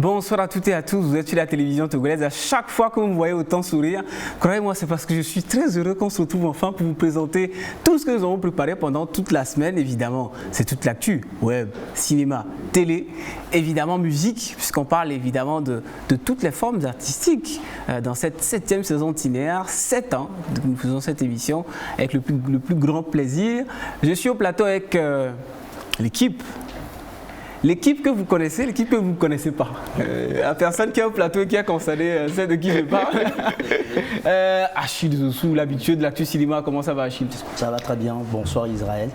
Bonsoir à toutes et à tous, vous êtes sur la télévision togolaise. À chaque fois que vous me voyez autant sourire, croyez-moi, c'est parce que je suis très heureux qu'on se retrouve enfin pour vous présenter tout ce que nous avons préparé pendant toute la semaine. Évidemment, c'est toute l'actu, web, cinéma, télé, évidemment musique, puisqu'on parle évidemment de toutes les formes artistiques. Dans cette 7e saison d'Itinéraire, 7 ans que nous faisons cette émission avec le plus grand plaisir. Je suis au plateau avec l'équipe. L'équipe que vous connaissez, l'équipe que vous ne connaissez pas. La personne qui est au plateau et qui a constaté celle de qui je parle. Achille Zossou, l'habitué de l'actu cinéma. Comment ça va, Achille? Ça va très bien. Bonsoir Israël.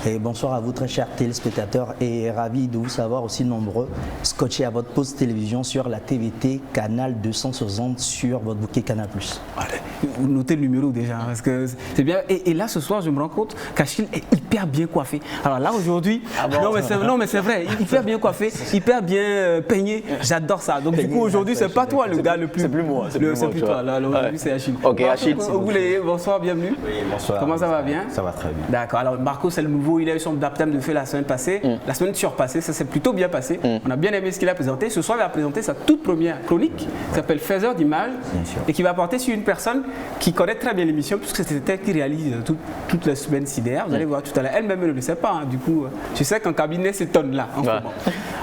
Et bonsoir à vous très chers téléspectateurs et ravi de vous savoir aussi nombreux scotchés à votre poste télévision sur la TVT canal 260 sur votre bouquet Canal+. Allez, vous notez le numéro déjà parce que c'est bien. Et là ce soir je me rends compte qu'Achille est hyper bien coiffé. Alors là aujourd'hui, non mais c'est vrai, hyper bien coiffé, hyper bien peigné. J'adore ça. Donc du coup aujourd'hui c'est pas toi le gars le plus. C'est plus moi. C'est plus toi. Là aujourd'hui c'est Achille. Ok, Achille. Bonsoir, bienvenue. Oui, bonsoir. Comment ça va bien? Ça va très bien. D'accord. Alors Marco c'est le nouveau. Il a eu son baptême de feu la semaine passée, la semaine surpassée, ça s'est plutôt bien passé. On a bien aimé ce qu'il a présenté. Ce soir, il va présenter sa toute première chronique qui s'appelle Faiseur d'images et qui va porter sur une personne qui connaît très bien l'émission puisque c'est elle qui réalise toutes les semaines CDR. Vous allez voir tout à l'heure. Elle-même ne le sait pas. Hein. Du coup, je sais qu'en cabinet, c'est tonne là.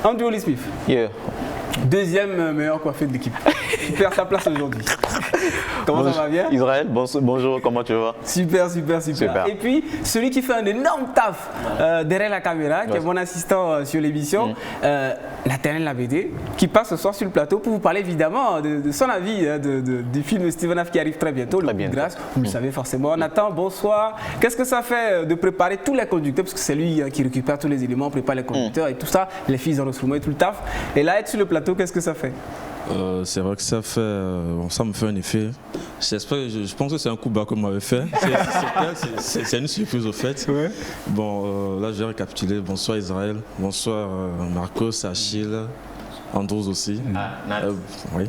Andrew Lee Smith. Yeah. Deuxième meilleur coiffé de l'équipe. Il perd sa place aujourd'hui. Comment ça va bien? Israël, bonjour, comment tu vas? Super. Et puis, celui qui fait un énorme taf derrière la caméra, qui est mon assistant sur l'émission, Nathaniel Labédé, qui passe ce soir sur le plateau pour vous parler évidemment de son avis du film Steven F qui arrive très bientôt, Le Coup de grâce. Vous le savez forcément. Nathan, bonsoir. Qu'est-ce que ça fait de préparer tous les conducteurs, parce que c'est lui qui récupère tous les éléments, prépare les conducteurs et tout ça, les filles enregistrement et tout le taf. Et là, être sur le plateau, qu'est-ce que ça fait? C'est vrai que ça me fait un effet. Je pense que c'est un coup bas qu'on m'avait fait. C'est une surprise au fait. Ouais. Bon, là je vais récapituler. Bonsoir Israël, bonsoir Marcos, Achille, Andros aussi. Oui.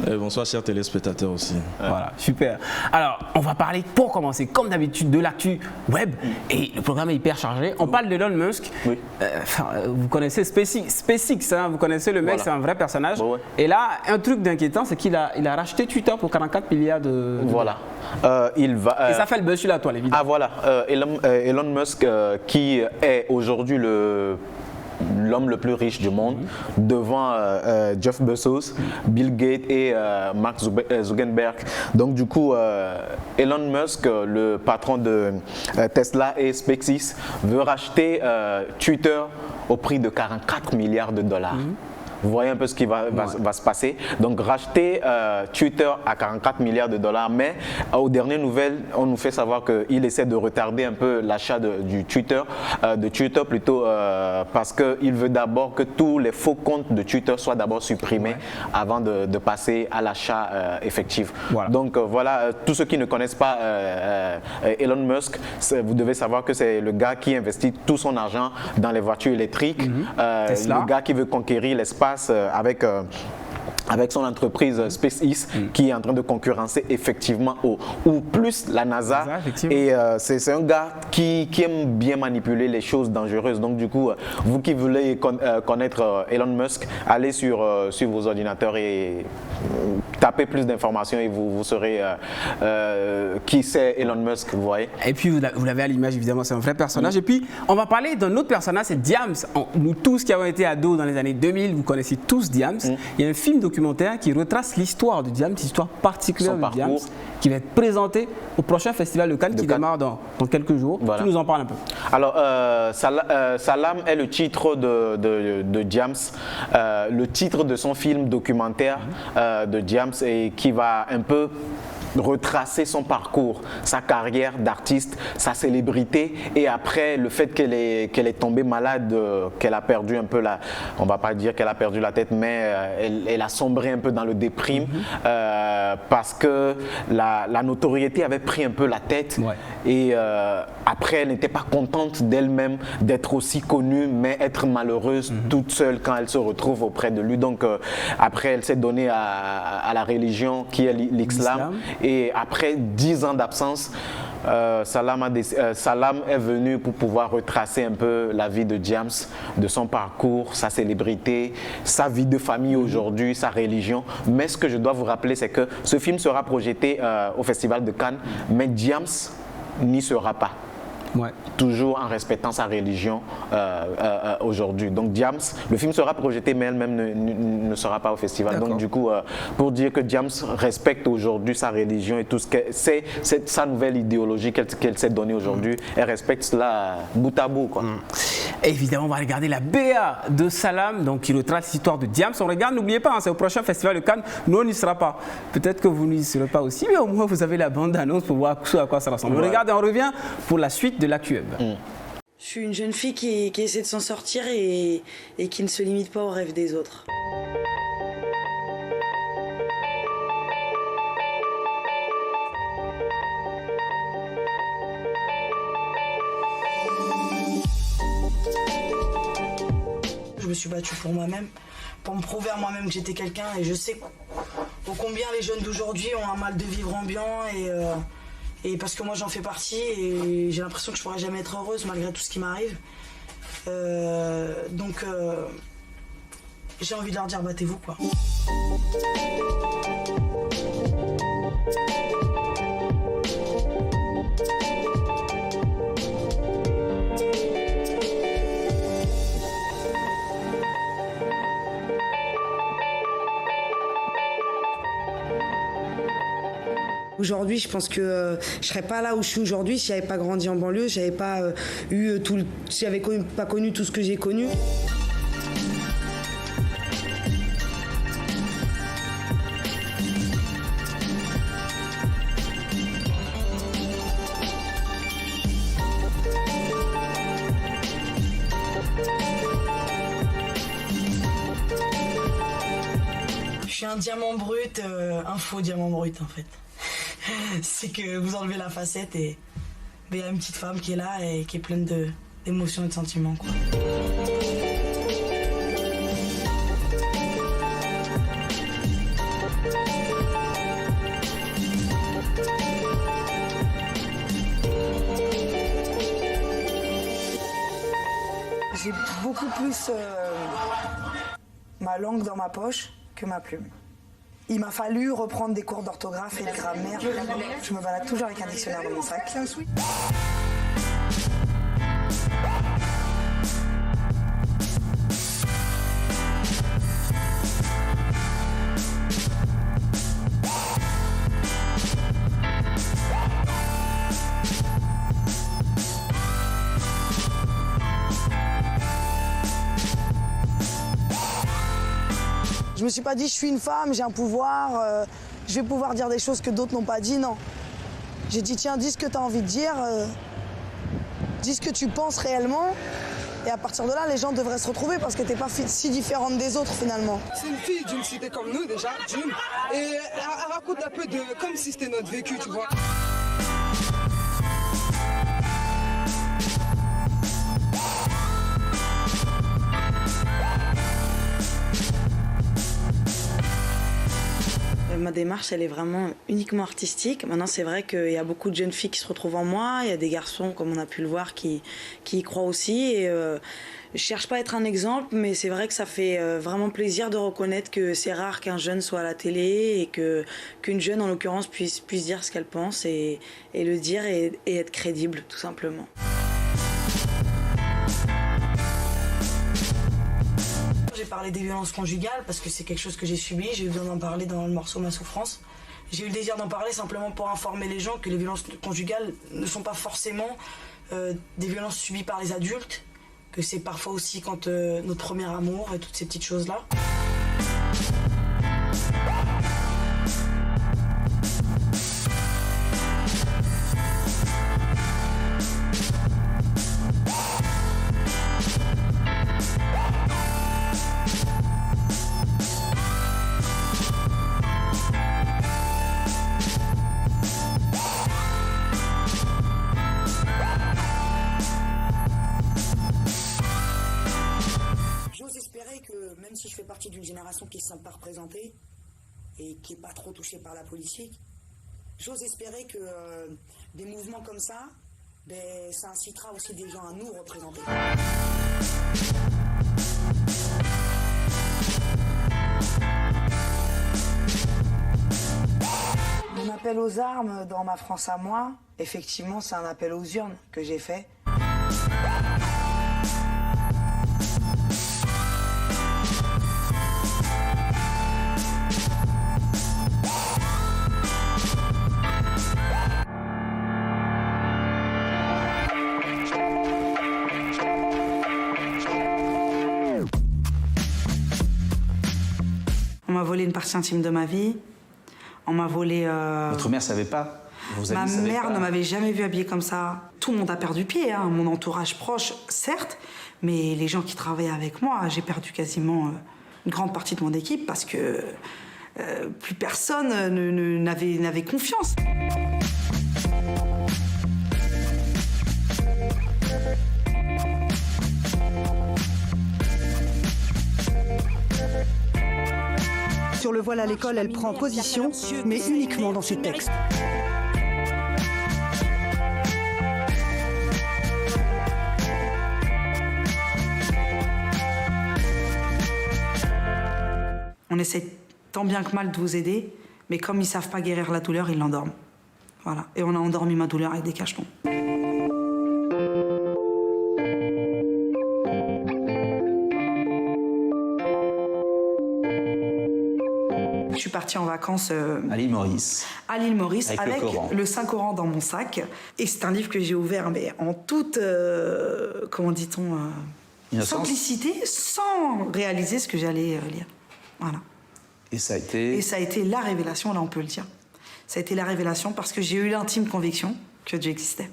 Et bonsoir chers téléspectateurs aussi. Voilà, super. Alors, on va parler pour commencer, comme d'habitude, de l'actu web. Et le programme est hyper chargé. On parle d'Elon Musk. Oui. Vous connaissez SpaceX, hein, vous connaissez le mec, c'est un vrai personnage. Bon, ouais. Et là, un truc d'inquiétant, c'est qu'il a racheté Twitter pour 44 milliards de voilà. Et ça fait le buzz sur la toile, évidemment. Ah voilà, Elon Musk qui est aujourd'hui l'homme le plus riche du monde, devant Jeff Bezos, Bill Gates et Mark Zuckerberg. Donc du coup, Elon Musk, le patron de Tesla et SpaceX, veut racheter Twitter au prix de 44 milliards de dollars. Vous voyez un peu ce qui va se passer. Donc racheter Twitter à 44 milliards de dollars, mais aux dernières nouvelles, on nous fait savoir qu'il essaie de retarder un peu l'achat de Twitter plutôt, parce qu'il veut d'abord que tous les faux comptes de Twitter soient d'abord supprimés avant de passer à l'achat effectif. Voilà. Donc voilà, tous ceux qui ne connaissent pas Elon Musk, vous devez savoir que c'est le gars qui investit tout son argent dans les voitures électriques, le gars qui veut conquérir l'espace avec son entreprise SpaceX qui est en train de concurrencer effectivement ou plus la NASA. Et c'est un gars qui aime bien manipuler les choses dangereuses. Donc du coup, vous qui voulez connaître Elon Musk, allez sur vos ordinateurs et tapez plus d'informations et vous saurez qui c'est Elon Musk, vous voyez. Et puis vous l'avez à l'image, évidemment, c'est un vrai personnage. Et puis on va parler d'un autre personnage, c'est Diams. Nous tous qui avons été ados dans les années 2000, vous connaissez tous Diams. Il y a un film documentaire qui retrace l'histoire de Diams, l'histoire particulière de Diams, qui va être présenté au prochain festival de Cannes qui démarre dans quelques jours. Voilà. Tu nous en parles un peu. Alors, Salam est le titre de Diams, le titre de son film documentaire de Diams et qui va un peu retracer son parcours, sa carrière d'artiste, sa célébrité et après le fait qu'elle est tombée malade, qu'elle a perdu un peu on va pas dire qu'elle a perdu la tête, mais elle a sombré un peu dans le déprime parce que la notoriété avait pris un peu la tête et après elle n'était pas contente d'elle-même d'être aussi connue mais être malheureuse toute seule quand elle se retrouve auprès de lui. Donc après elle s'est donnée à la religion qui est l'islam. Et après 10 ans d'absence, Salam est venu pour pouvoir retracer un peu la vie de Diams, de son parcours, sa célébrité, sa vie de famille aujourd'hui, sa religion. Mais ce que je dois vous rappeler, c'est que ce film sera projeté au Festival de Cannes, mais Diams n'y sera pas. Ouais. Toujours en respectant sa religion aujourd'hui. Donc Diams, le film sera projeté, mais elle-même ne sera pas au festival. Donc du coup, pour dire que Diams respecte aujourd'hui sa religion et tout ce que c'est sa nouvelle idéologie qu'elle s'est donnée aujourd'hui, elle respecte cela bout à bout, quoi. Évidemment, on va regarder la BA de Salam, donc qui retrace l'histoire de Diams. On regarde, n'oubliez pas, hein, c'est au prochain festival de Cannes. Nous, on n'y sera pas. Peut-être que vous n'y serez pas aussi, mais au moins vous avez la bande-annonce pour voir à quoi ça ressemble. On regarde et on revient pour la suite de la QEB. Je suis une jeune fille qui essaie de s'en sortir et qui ne se limite pas aux rêves des autres. Je me suis battue pour moi-même, pour me prouver à moi-même que j'étais quelqu'un, et je sais combien les jeunes d'aujourd'hui ont un mal de vivre ambiant, et parce que moi j'en fais partie et j'ai l'impression que je pourrai jamais être heureuse malgré tout ce qui m'arrive. Donc j'ai envie de leur dire battez-vous, quoi. Aujourd'hui, je pense que je serais pas là où je suis aujourd'hui si j'avais pas grandi en banlieue, si j'avais pas si j'avais pas connu tout ce que j'ai connu. Je suis un diamant brut, un faux diamant brut en fait. C'est que vous enlevez la facette et il y a une petite femme qui est là et qui est pleine d'émotions et de sentiments, quoi. J'ai beaucoup plus ma langue dans ma poche que ma plume. Il m'a fallu reprendre des cours d'orthographe et de grammaire. Je me balade toujours avec un dictionnaire dans mon sac. Je me suis pas dit je suis une femme, j'ai un pouvoir, je vais pouvoir dire des choses que d'autres n'ont pas dit, non. J'ai dit tiens, dis ce que tu as envie de dire, dis ce que tu penses réellement, et à partir de là, les gens devraient se retrouver parce que t'es pas si différente des autres finalement. C'est une fille d'une cité comme nous déjà, d'une, et elle raconte un peu comme si c'était notre vécu, tu vois. Ma démarche, elle est vraiment uniquement artistique. Maintenant, c'est vrai qu'il y a beaucoup de jeunes filles qui se retrouvent en moi. Il y a des garçons, comme on a pu le voir, qui y croient aussi. Et je cherche pas à être un exemple, mais c'est vrai que ça fait vraiment plaisir de reconnaître que c'est rare qu'un jeune soit à la télé et qu'une jeune, en l'occurrence, puisse dire ce qu'elle pense et le dire et être crédible, tout simplement. J'ai parlé des violences conjugales parce que c'est quelque chose que j'ai subi. J'ai eu besoin d'en parler dans le morceau Ma Souffrance. J'ai eu le désir d'en parler simplement pour informer les gens que les violences conjugales ne sont pas forcément des violences subies par les adultes, que c'est parfois aussi quand notre premier amour et toutes ces petites choses-là. Même si je fais partie d'une génération qui ne se sent pas représentée et qui n'est pas trop touchée par la politique, j'ose espérer que des mouvements comme ça, ça incitera aussi des gens à nous représenter. Mon appel aux armes dans ma France à moi, effectivement, c'est un appel aux urnes que j'ai fait. On m'a volé une partie intime de ma vie. On m'a volé... Votre mère ne savait pas? Ma mère ne m'avait jamais vu habillée comme ça. Tout le monde a perdu pied, hein. Mon entourage proche, certes, mais les gens qui travaillaient avec moi, j'ai perdu quasiment une grande partie de mon équipe parce que plus personne n'avait confiance. Sur le voile à l'école, elle prend position, mais uniquement dans ses textes. On essaie tant bien que mal de vous aider, mais comme ils savent pas guérir la douleur, ils l'endorment. Voilà. Et on a endormi ma douleur avec des cachetons. Je suis partie en vacances à l'île Maurice. À l'île Maurice avec le Saint-Coran dans mon sac. Et c'est un livre que j'ai ouvert mais en toute, comment dit-on, simplicité, sans réaliser ce que j'allais lire. Voilà. Et ça a été la révélation, là on peut le dire. Ça a été la révélation parce que j'ai eu l'intime conviction que Dieu existait.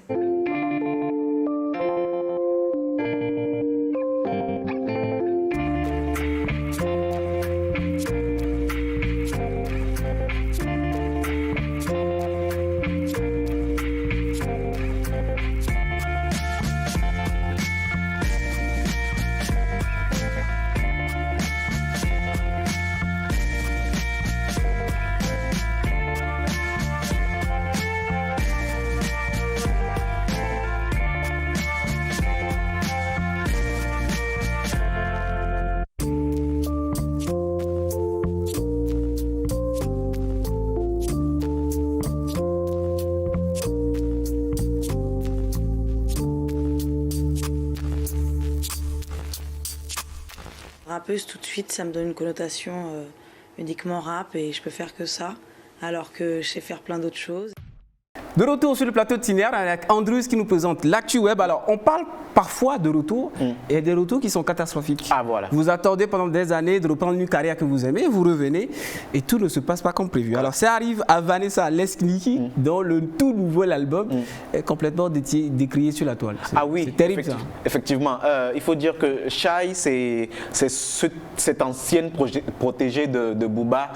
Rappeuse, tout de suite, ça me donne une connotation uniquement rap et je peux faire que ça, alors que je sais faire plein d'autres choses. De retour sur le plateau de Tiner avec Andrews qui nous présente l'actu web. Alors, on parle parfois de retour et des retours qui sont catastrophiques. Ah, voilà. Vous attendez pendant des années de reprendre une carrière que vous aimez, vous revenez et tout ne se passe pas comme prévu. Alors, ça arrive à Vanessa Leslie dont le tout nouvel album est complètement décrié sur la toile. Ah oui, c'est terrible ça. Effectivement. Il faut dire que Shai, c'est cette ancienne protégée de Booba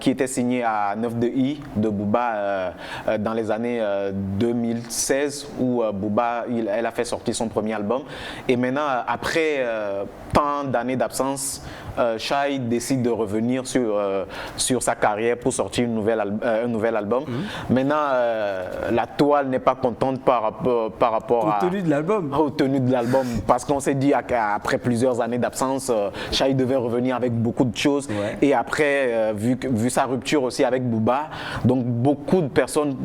qui était signée à 9 de Booba dans les années 2016 où Booba, elle a fait sortir son premier album. Et maintenant, après tant d'années d'absence, Shai décide de revenir sur sa carrière pour sortir un nouvel album. Maintenant, la toile n'est pas contente par rapport au tenue de l'album. Au tenue de l'album, parce qu'on s'est dit qu'après plusieurs années d'absence, Shai devait revenir avec beaucoup de choses. Ouais. Et après, vu sa rupture aussi avec Booba, donc beaucoup de personnes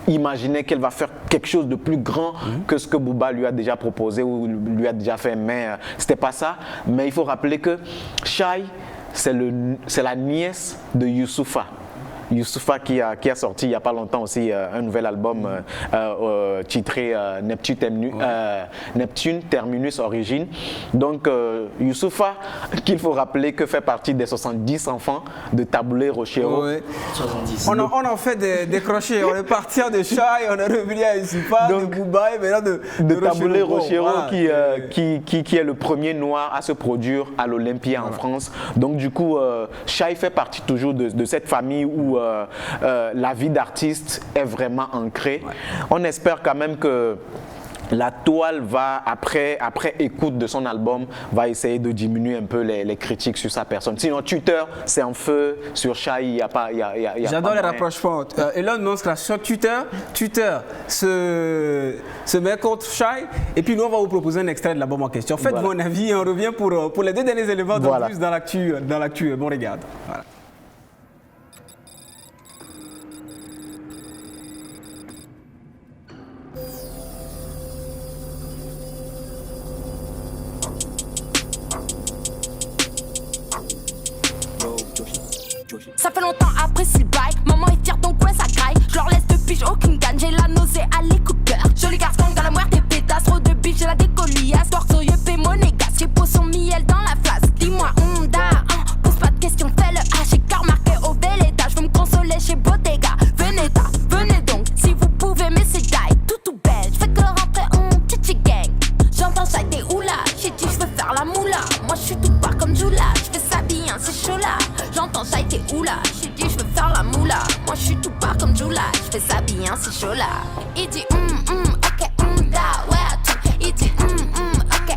imaginaient qu'elle va faire quelque chose de plus grand que ce que Booba lui a déjà proposé ou lui a déjà fait, mais c'était pas ça. Mais il faut rappeler que Shai, c'est la nièce de Youssoupha. Youssoupha qui a sorti il n'y a pas longtemps aussi un nouvel album titré Neptune Terminus Origine. Donc Youssoupha, qu'il faut rappeler que fait partie des 70 enfants de Taboulé Rochero. Ouais. 70. On a fait des crochets, on est parti de Shai, on est revenu à Youssoupha, de Booba et maintenant de Taboulé Rochero voilà. qui est le premier noir à se produire à l'Olympia en France. Donc du coup, Shai fait partie toujours de cette famille où la vie d'artiste est vraiment ancrée. Ouais. On espère quand même que la toile va, après écoute de son album, va essayer de diminuer un peu les critiques sur sa personne. Sinon, Twitter, c'est en feu. Sur Shai, il n'y a pas... J'adore les rapprochements. Elon Musk, là, sur Twitter se met contre Shai. Et puis, nous, on va vous proposer un extrait de l'album en question. Faites mon avis et on revient pour les 2 derniers éléments de plus dans l'actu. Bon, regarde. Voilà. Ça fait longtemps après s'il baille. Maman est fière donc ouais ça graille. Je leur laisse de pige aucune gagne. J'ai la nausée à l'écouteur. Joli garçon dans la moire des pétasses. Trop de biche j'ai la décoliasse. Torsoyeux paie monégasque. J'ai posé son miel dans la flasque. Dis-moi Honda pose pas de questions fais le H. J'ai car marqué au Véleda. Je veux me consoler chez Bottega. Venez donc si vous pouvez mais c'est die. Tout belle. Je fais que rentrer en titi gang. J'entends ça t'es oula. J'ai dit je veux faire la moula. Moi je suis toute part comme Jula. Je fais ça bien c'est chaud là. J'entends ça t'es oula. J'ai dit je veux faire la moula. Moi je suis tout part comme Jula. Je fais ça bien c'est chaud là. Il dit ok da ouais à tout. Il dit ok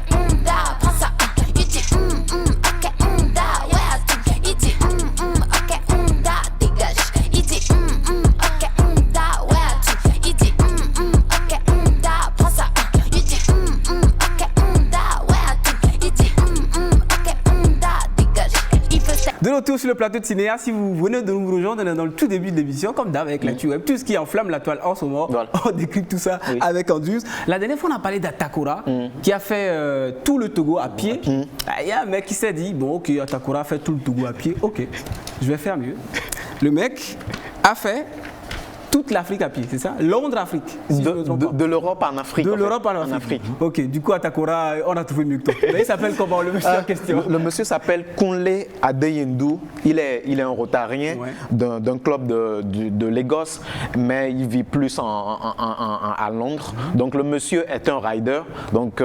da prends ça. Il dit ok da ouais à tout. Il dit ok da dégage. Il dit ok da ouais à tout. Il dit ok da prends ça. Il dit ok da ouais à tout. Il dit ok da dégage. Il fait ça. De retour sur le plateau de Cinéa, si vous venez de nous rejoindre dans le tout début de l'émission, comme d'hab avec l'actu web, tout ce qui enflamme la toile en ce moment, on décrypte tout ça avec Andrews. La dernière fois, on a parlé d'Atakora qui a fait tout le Togo à pied. Il y a un mec qui s'est dit, bon ok, Atakora a fait tout le Togo à pied, ok, je vais faire mieux. Le mec a fait toute l'Afrique à pied, c'est ça? Londres-Afrique. Si de l'Europe en Afrique. De l'Europe en Afrique. Ok, du coup, Atakora, on a trouvé mieux que toi. Il s'appelle comment le monsieur en question? Le monsieur s'appelle Kunle Adeyendou. Il est un Rotarien d'un club de Lagos, mais il vit plus à Londres. Donc le monsieur est un rider. Donc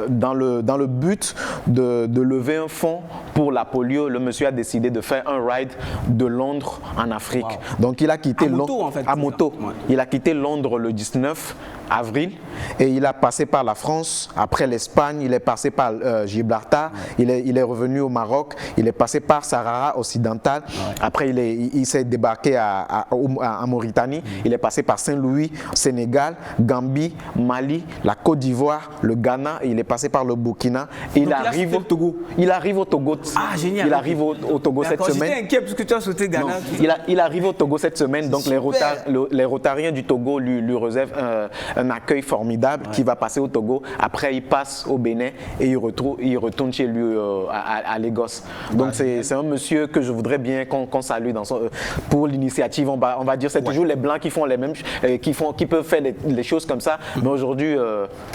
dans le but de lever un fonds pour la polio, le monsieur a décidé de faire un ride de Londres en Afrique. Donc il a quitté Londres en fait. À moto. Ouais. Il a quitté Londres le 19 avril et il a passé par la France, après l'Espagne, il est passé par Gibraltar, il est revenu au Maroc, il est passé par Sahara occidental, après il s'est débarqué à Mauritanie, il est passé par Saint-Louis, Sénégal, Gambie, Mali, la Côte d'Ivoire, le Ghana, et il est passé par le Burkina et il arrive au Togo. Il arrive au Togo. Ah génial. Il arrive au Togo cette semaine. J'étais inquiet parce que tu as sauté Ghana. Non, il arrive au Togo cette semaine, donc les Rotariens du Togo lui réservent un accueil formidable qui va passer au Togo. Après, il passe au Bénin et il retourne chez lui à Lagos. Donc, c'est un monsieur que je voudrais bien qu'on salue pour l'initiative. On va dire c'est toujours les Blancs qui font les mêmes, qui peuvent faire les choses comme ça. Mais aujourd'hui,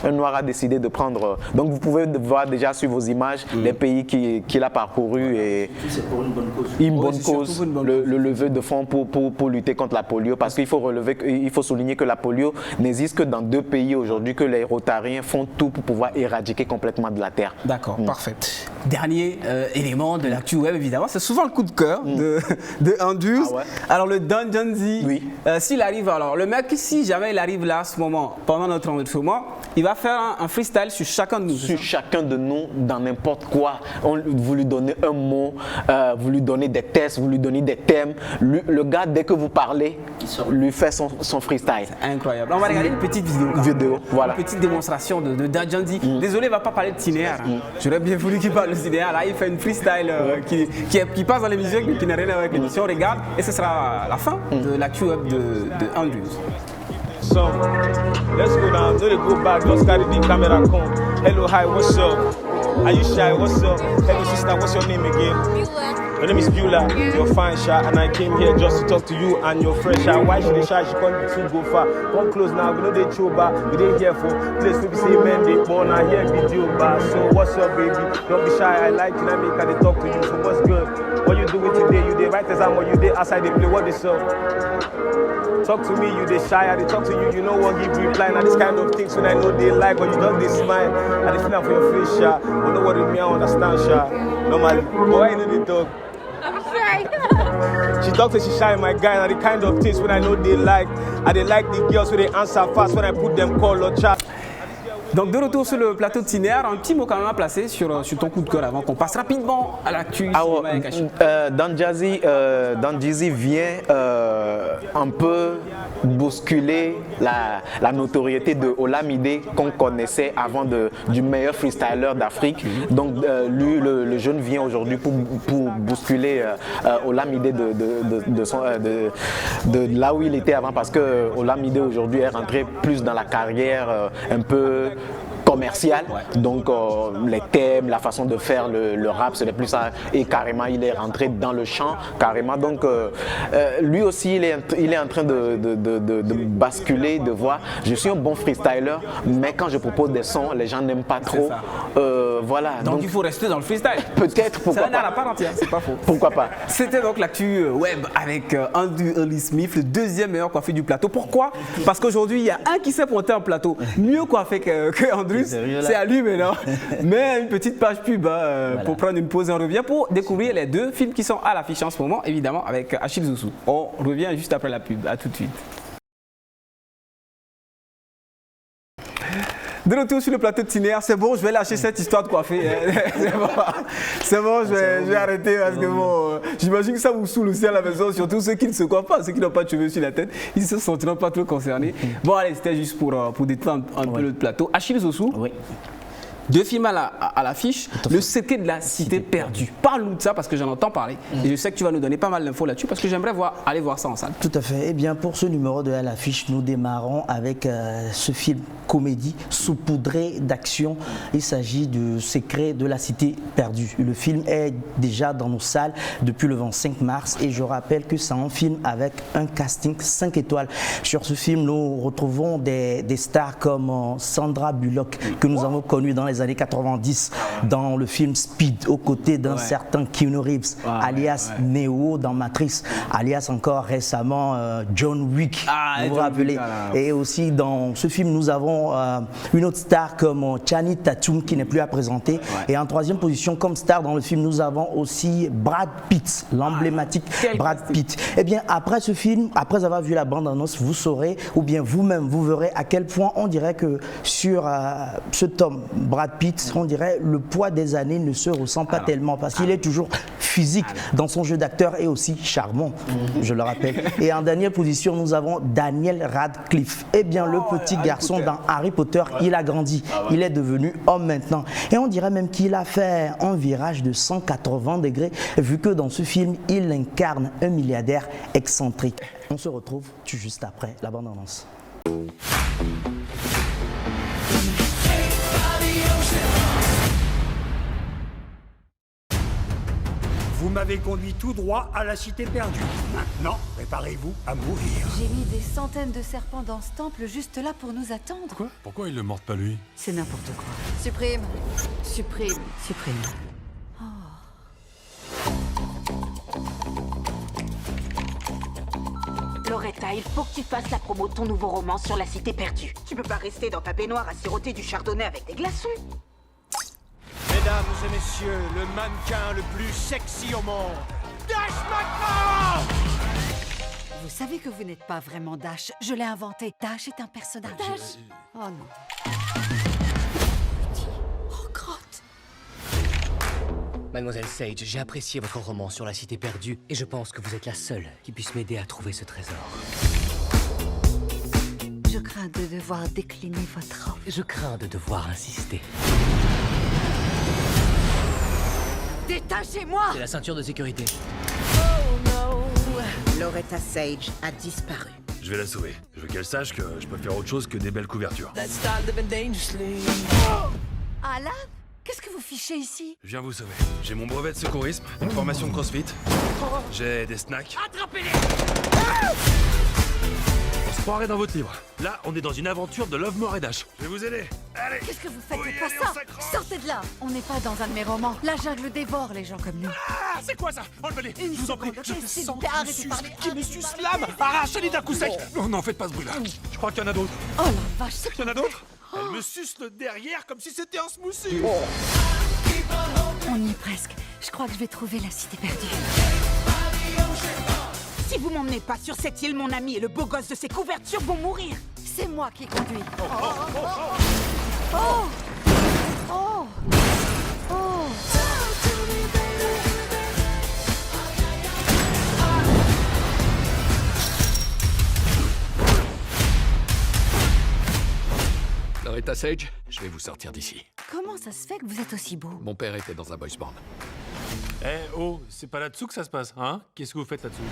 un Noir a décidé de prendre. Donc, vous pouvez voir déjà sur vos images les pays qu'il a parcouru et c'est pour une bonne cause. Une bonne cause, le lever de fonds pour lutter contre la polio. Parce qu'il faut souligner que la polio n'existe que dans 2 pays aujourd'hui, que les Rotariens font tout pour pouvoir éradiquer complètement de la terre. D'accord, parfait. Dernier élément de l'actu web, évidemment, c'est souvent le coup de cœur de Andrews. Ah ouais. Alors le Don Jonzi, s'il arrive, alors le mec, si jamais il arrive là à ce moment, pendant notre enregistrement, il va faire un freestyle sur chacun de nous. Sur chacun de nous, dans n'importe quoi. Vous lui donnez un mot, vous lui donnez des tests, vous lui donnez des thèmes. Le gars, dès que vous parlez, lui fait son freestyle. C'est incroyable. On va regarder une petite vidéo. Voilà. Une petite démonstration de Don Jonzi. Désolé, il ne va pas parler de cinéaire. J'aurais bien voulu qu'il parle de cinéaire. Là, il fait une freestyle qui passe dans l'émission, mais qui n'a rien à voir avec l'émission. On regarde et ce sera la fin de l'actu web de Andrews. So, let's go now. No, they go back. Let's carry the camera come. Hello, hi, what's up? Are you shy? What's up? Hello, sister, what's your name again? Your name is Beulah. You're fine, shy, and I came here just to talk to you and your friend, shy. Why should they shy? She can't too go far. Come close now. We know they chill back. We didn't hear for place to be say men they born and here video back. So what's up, baby? Don't be shy. I like you. I make her talk to you. So what's good? What you doing today? You did right exam or you did outside they play? What they sell? Talk to me, you they shy, I they talk to you, you know what give reply. Now this kind of things when I know they like, but you don't they smile. I they feel for your face, shy. But know what it mean, I understand, shy. Normally, but I know they talk. I'm shy. She talks and she shy, my guy. Now the kind of things when I know they like. I they like the girls when they answer fast when I put them call or chat. Donc de retour sur le plateau de Cinéar, un petit mot quand même à placer sur ton coup de cœur avant qu'on passe rapidement à l'actu. Dan Jazzy vient un peu bousculer la notoriété de Olamide qu'on connaissait avant du meilleur freestyler d'Afrique. Donc lui, le jeune vient aujourd'hui pour bousculer Olamide de là où il était avant, parce que Olamide aujourd'hui est rentré plus dans la carrière un peu commercial, donc les thèmes, la façon de faire le rap, c'est plus ça, et carrément il est rentré dans le chant carrément, donc lui aussi il est en train de basculer, de voir, je suis un bon freestyler, mais quand je propose des sons, les gens n'aiment pas trop, voilà. Donc il faut rester dans le freestyle. Peut-être, pourquoi pas. C'est un à part entière, c'est pas faux. Pourquoi pas. C'était donc l'actu web avec Andrew Early Smith, le deuxième meilleur coiffé du plateau. Pourquoi? Parce qu'aujourd'hui il y a un qui s'est pointé en plateau, mieux coiffé que Andrew. C'est à lui maintenant. Mais une petite page pub voilà, pour prendre une pause et on revient pour découvrir les deux films qui sont à l'affiche en ce moment, évidemment avec Achille Zoussou. On revient juste après la pub. À tout de suite. De retour sur le plateau de Cinéar, c'est bon, je vais lâcher cette histoire de coiffer. C'est bon, je vais arrêter parce que bon, j'imagine que ça vous saoule aussi à la maison, surtout ceux qui ne se coiffent pas, ceux qui n'ont pas de cheveux sur la tête, ils ne se sentiront pas trop concernés. Bon, allez, c'était juste pour détendre un peu le plateau. Achille Zoussou. Oui. Deux films à l'affiche, Le secret de la cité perdue. Parle-nous de ça parce que j'en entends parler. Et je sais que tu vas nous donner pas mal d'infos là-dessus parce que j'aimerais aller voir ça en salle. Tout à fait. Eh bien, pour ce numéro de à l'affiche, nous démarrons avec ce film comédie saupoudré d'action. Il s'agit du secret de la cité perdue. Le film est déjà dans nos salles depuis le 25 mars et je rappelle que c'est un film avec un casting 5 étoiles. Sur ce film, nous retrouvons des stars comme Sandra Bullock que nous avons connue dans les années 90 dans le film Speed aux côtés d'un certain Keanu Reeves, alias Neo dans Matrix, alias encore récemment John Wick, vous vous rappelez. Et aussi dans ce film nous avons une autre star comme Channing Tatum qui n'est plus à présenter. Et en troisième position comme star dans le film nous avons aussi Brad Pitt, l'emblématique Brad Pitt. Et bien après ce film, après avoir vu la bande-annonce, vous saurez ou bien vous-même vous verrez à quel point on dirait que sur ce tome Brad Pitt, on dirait le poids des années ne se ressent pas tellement parce qu'il est toujours physique dans son jeu d'acteur et aussi charmant, je le rappelle. Et en dernière position, nous avons Daniel Radcliffe. Eh bien, le petit garçon dans Harry Potter, il a grandi, il est devenu homme maintenant. Et on dirait même qu'il a fait un virage de 180 degrés vu que dans ce film, il incarne un milliardaire excentrique. On se retrouve tout juste après la bande-annonce. Vous m'avez conduit tout droit à la cité perdue. Maintenant, préparez-vous à mourir. J'ai mis des centaines de serpents dans ce temple juste là pour nous attendre. Quoi? Pourquoi ils le mordent pas lui? C'est n'importe quoi. Supprime. Supprime. Supprime. Loretta, il faut que tu fasses la promo de ton nouveau roman sur la cité perdue. Tu peux pas rester dans ta baignoire à siroter du chardonnay avec des glaçons. Mesdames et messieurs, le mannequin le plus sexy au monde, Dash McCall! Vous savez que vous n'êtes pas vraiment Dash. Je l'ai inventé. Dash est un personnage. Dash. Oh non. Oh, crotte. Mademoiselle Sage, j'ai apprécié votre roman sur la cité perdue et je pense que vous êtes la seule qui puisse m'aider à trouver ce trésor. Je crains de devoir décliner votre offre. Je crains de devoir insister. Détachez-moi! C'est la ceinture de sécurité. Oh non! Loretta Sage a disparu. Je vais la sauver. Je veux qu'elle sache que je peux faire autre chose que des belles couvertures. Alan? Qu'est-ce que vous fichez ici? Je viens vous sauver. J'ai mon brevet de secourisme, une formation de crossfit. J'ai des snacks. Attrapez-les! On se croirait dans votre livre. Là, on est dans une aventure de Love, More et Dash. Je vais vous aider. Allez! Qu'est-ce que vous faites? Pas ça! Sortez de là! On n'est pas dans un de mes romans. La jungle dévore les gens comme nous. Ah, c'est quoi ça? Enlevez-les! Je vous en prie, je fais s'il vous sans plaît, arrêtez de parler. qui me suce l'âme! Arrachez-les d'un coup sec! Non, non, faites pas ce bruit-là. Je crois qu'il y en a d'autres. Oh la vache! Il y en a d'autres? Elle me suce le derrière comme si c'était un smoothie! On y est presque. Je crois que je vais trouver la cité perdue. Si vous m'emmenez pas sur cette île, mon ami et le beau gosse de ses couvertures vont mourir. C'est moi qui conduis. Oh! Oh! Oh! Loretta Sage, je vais vous sortir d'ici. Comment ça se fait que vous êtes aussi beau? Mon père était dans un boys band. Eh oh, c'est pas là-dessous que ça se passe, hein? Qu'est-ce que vous faites là-dessous?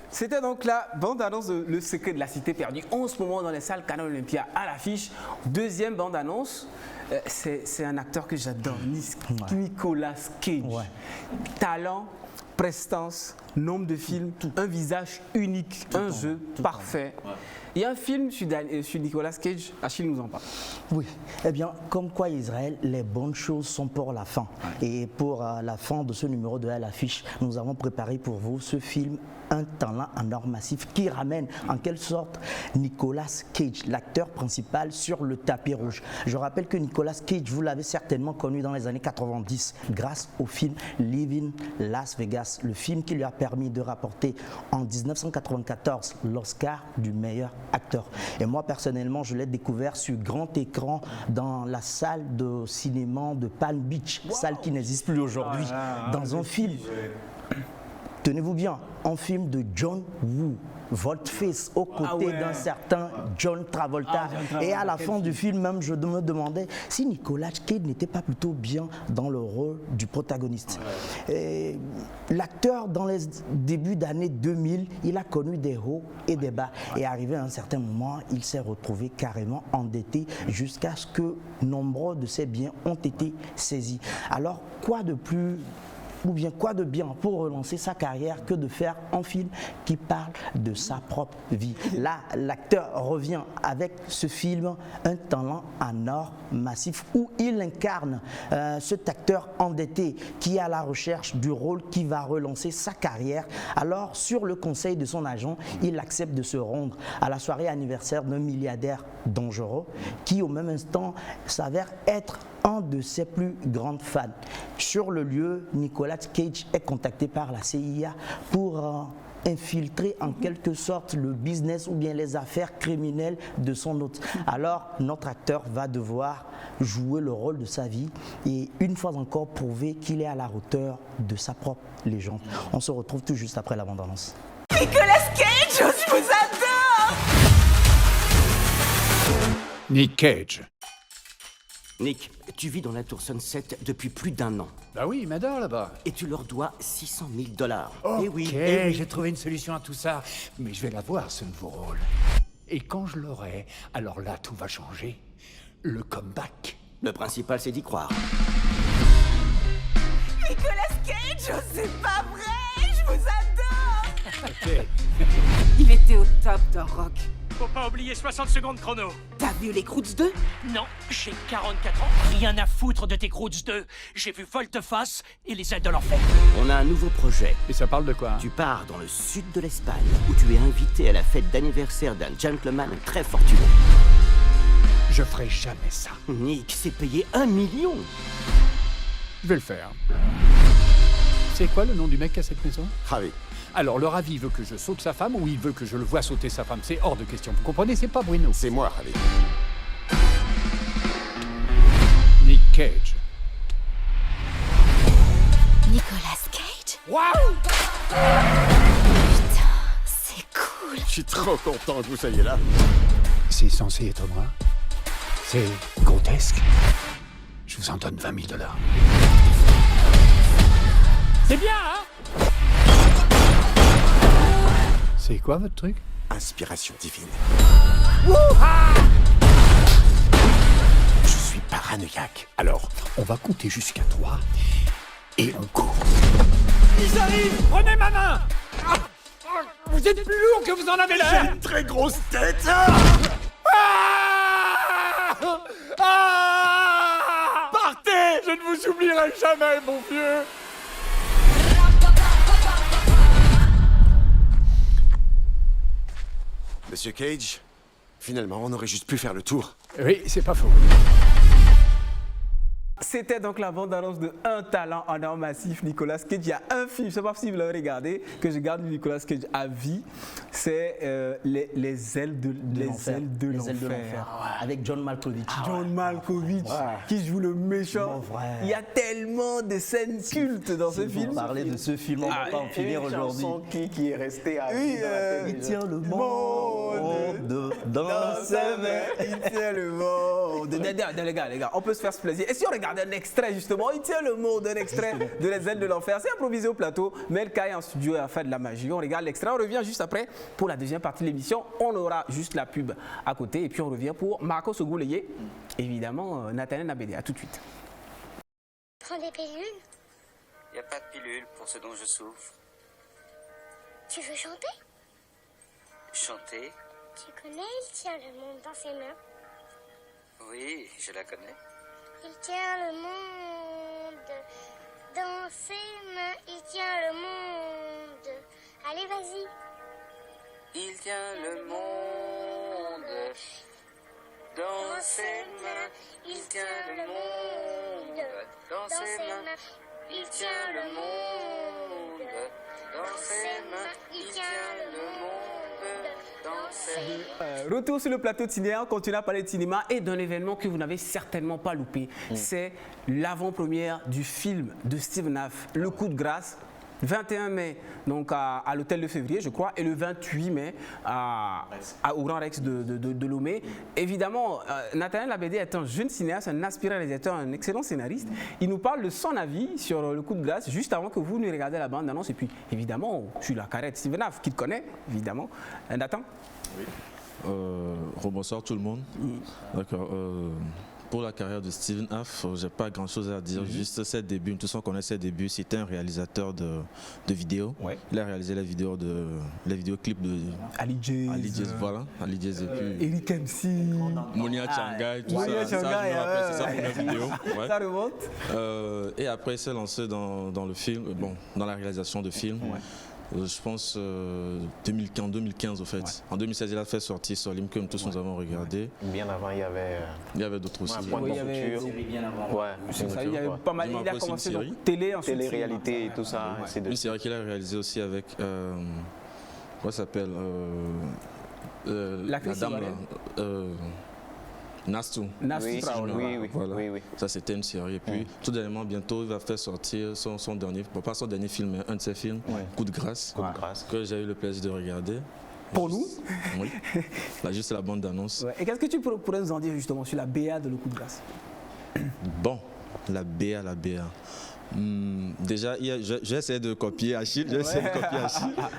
C'était donc la bande-annonce de Le Secret de la Cité Perdue. En ce moment dans les salles Canal Olympia à l'affiche. Deuxième bande-annonce, c'est un acteur que j'adore, Nicolas Cage. Ouais. Talent, prestance, nombre de films, un visage unique, un jeu parfait. Ouais. Il y a un film sur Nicolas Cage, Achille nous en parle. Oui, eh bien, comme quoi Israël, les bonnes choses sont pour la fin. Ouais. Et pour la fin de ce numéro de l'affiche, nous avons préparé pour vous ce film Un talent en or massif qui ramène en quelque sorte Nicolas Cage, l'acteur principal, sur le tapis rouge. Je rappelle que Nicolas Cage, vous l'avez certainement connu dans les années 90 grâce au film Living Las Vegas, le film qui lui a permis de rapporter en 1994 l'Oscar du meilleur acteur. Et moi personnellement, je l'ai découvert sur grand écran dans la salle de cinéma de Palm Beach, salle qui n'existe plus aujourd'hui, dans un film. Tenez-vous bien, un film de John Woo, Volte-Face, aux côtés d'un certain John Travolta. Et à la fin du film, même, je me demandais si Nicolas Cage n'était pas plutôt bien dans le rôle du protagoniste. L'acteur, dans les débuts d'année 2000, il a connu des hauts et des bas. Et arrivé à un certain moment, il s'est retrouvé carrément endetté jusqu'à ce que nombreux de ses biens ont été saisis. Alors, quoi de plus... ou bien quoi de bien pour relancer sa carrière que de faire un film qui parle de sa propre vie. Là, l'acteur revient avec ce film Un talent en or massif où il incarne cet acteur endetté qui est à la recherche du rôle qui va relancer sa carrière. Alors, sur le conseil de son agent, il accepte de se rendre à la soirée anniversaire d'un milliardaire dangereux qui, au même instant, s'avère être un de ses plus grands fans. Sur le lieu, Nicolas Cage est contacté par la CIA pour infiltrer en quelque sorte le business ou bien les affaires criminelles de son hôte. Alors, notre acteur va devoir jouer le rôle de sa vie et une fois encore prouver qu'il est à la hauteur de sa propre légende. On se retrouve tout juste après la bande-annonce. Nicolas Cage, je vous adore! Nick Cage. Nick, tu vis dans la tour Sunset depuis plus d'1 an. Bah oui, il m'adore là-bas. Et tu leur dois $600 000. Ok, Eh oui, j'ai trouvé une solution à tout ça. Mais je vais l'avoir, ce nouveau rôle. Et quand je l'aurai, alors là, tout va changer. Le comeback. Le principal, c'est d'y croire. Nicolas Cage, c'est pas vrai, je vous adore! Ok. Il était au top d'un rock. Faut pas oublier 60 secondes chrono. T'as vu les Croods 2? Non, j'ai 44 ans. Rien à foutre de tes Croods 2. J'ai vu Volte-Face et les aides de l'enfer. On a un nouveau projet. Et ça parle de quoi? Tu pars dans le sud de l'Espagne, où tu es invité à la fête d'anniversaire d'un gentleman très fortuné. Je ferai jamais ça. Nick, c'est payé 1 million. Je vais le faire. C'est quoi le nom du mec qui a cette maison? Ravi. Alors, le Ravi veut que je saute sa femme ou il veut que je le vois sauter sa femme? C'est hors de question. Vous comprenez? C'est pas Bruno. C'est moi, Ravi. Nick Cage. Nicolas Cage? Waouh! Putain, c'est cool. Je suis trop content que vous soyez là. C'est censé être moi. C'est grotesque. Je vous en donne $20 000. C'est bien, hein? C'est quoi votre truc? Inspiration divine. Wouha! Je suis paranoïaque. Alors, on va compter jusqu'à 3 et on court. Ils arrivent! Prenez ma main! Vous êtes plus lourd que vous en avez l'air! j'ai une très grosse tête. Partez! Je ne vous oublierai jamais, mon vieux! Monsieur Cage, finalement, on aurait juste pu faire le tour. Oui, c'est pas faux. c'était donc la bande-annonce de Un talent en or massif, Nicolas Cage. Il y a un film, je ne sais pas si vous l'avez regardé, que je garde Nicolas Cage à vie, c'est les ailes de l'enfer. Avec John Malkovich. John Malkovich, qui joue le méchant. Il y a tellement de scènes cultes dans ce film. Parler de ce film, on va pas en finir aujourd'hui. Qui est resté à vie dans la télé. Il tient le monde dans sa main. Il tient le monde. Les gars, on peut se faire ce plaisir. Et si on regarde un extrait, justement, il tient le monde, un extrait de Les ailes de l'enfer. C'est improvisé au plateau, mais le cas est en studio et a fait de la magie. On regarde l'extrait, on revient juste après pour la deuxième partie de l'émission. On aura juste la pub à côté et puis on revient pour Marco Sogouleye. Évidemment, Nathaniel Nabédé. À tout de suite. Prends des pilules? Il n'y a pas de pilule pour ce dont je souffre. Tu veux chanter? Chanter? Tu connais Il tient le monde dans ses mains? Oui, je la connais. Il tient le monde dans ses mains. Il tient le monde. Allez, vas-y. Il tient le monde dans ses mains. Il tient le monde dans ses mains. Il tient le monde dans ses mains. Il tient le monde dans ses mains. Retour sur le plateau de cinéma, on continue à parler de cinéma et d'un événement que vous n'avez certainement pas loupé. C'est l'avant-première du film de Steve Naff, Le Coup de grâce. 21 mai donc à l'hôtel de Février, je crois, et le 28 mai au Grand Rex de Lomé. Évidemment, Nathaniel Nabédé est un jeune cinéaste, un aspirant réalisateur, un excellent scénariste. Il nous parle de son avis sur Le Coup de grâce juste avant que vous ne regardiez la bande-annonce. Et puis, évidemment, sur la carrière de Steve Naff, qu'il connaît, évidemment. Nathan? Oui. Bonsoir tout le monde. D'accord. Pour la carrière de Steve Naff, j'ai pas grand chose à dire, juste ses débuts. Tous on connaît ses débuts. C'était un réalisateur de vidéos. Il a réalisé les vidéoclips de Ali Jazz, voilà, Ali Jazz et puis Eric MC, Monia Changai, tout Monia ça. Changai, C'est sa première vidéo. Ouais. Ça remonte. Et après, il s'est lancé dans le film, dans la réalisation de films. Je pense 2015 au fait. En 2016, il a fait sortir Solim que tous nous avons regardé. Bien avant, il y avait d'autres aussi. Il y avait il y avait pas mal. Il a commencé dans télé-réalité et tout ça. Une série qu'il a réalisée aussi avec comment ça s'appelle la dame là. Nastou. Oui. Ça, c'était une série. Et puis, tout dernièrement, bientôt, il va faire sortir son dernier, pas son dernier film, mais un de ses films, Coup de grâce, que j'ai eu le plaisir de regarder. Pour nous? Oui. Là, juste la bande d'annonce. Et qu'est-ce que tu pourrais nous en dire justement sur la BA de Le Coup de grâce? Bon, la BA. Déjà, j'ai essayé de copier Achille.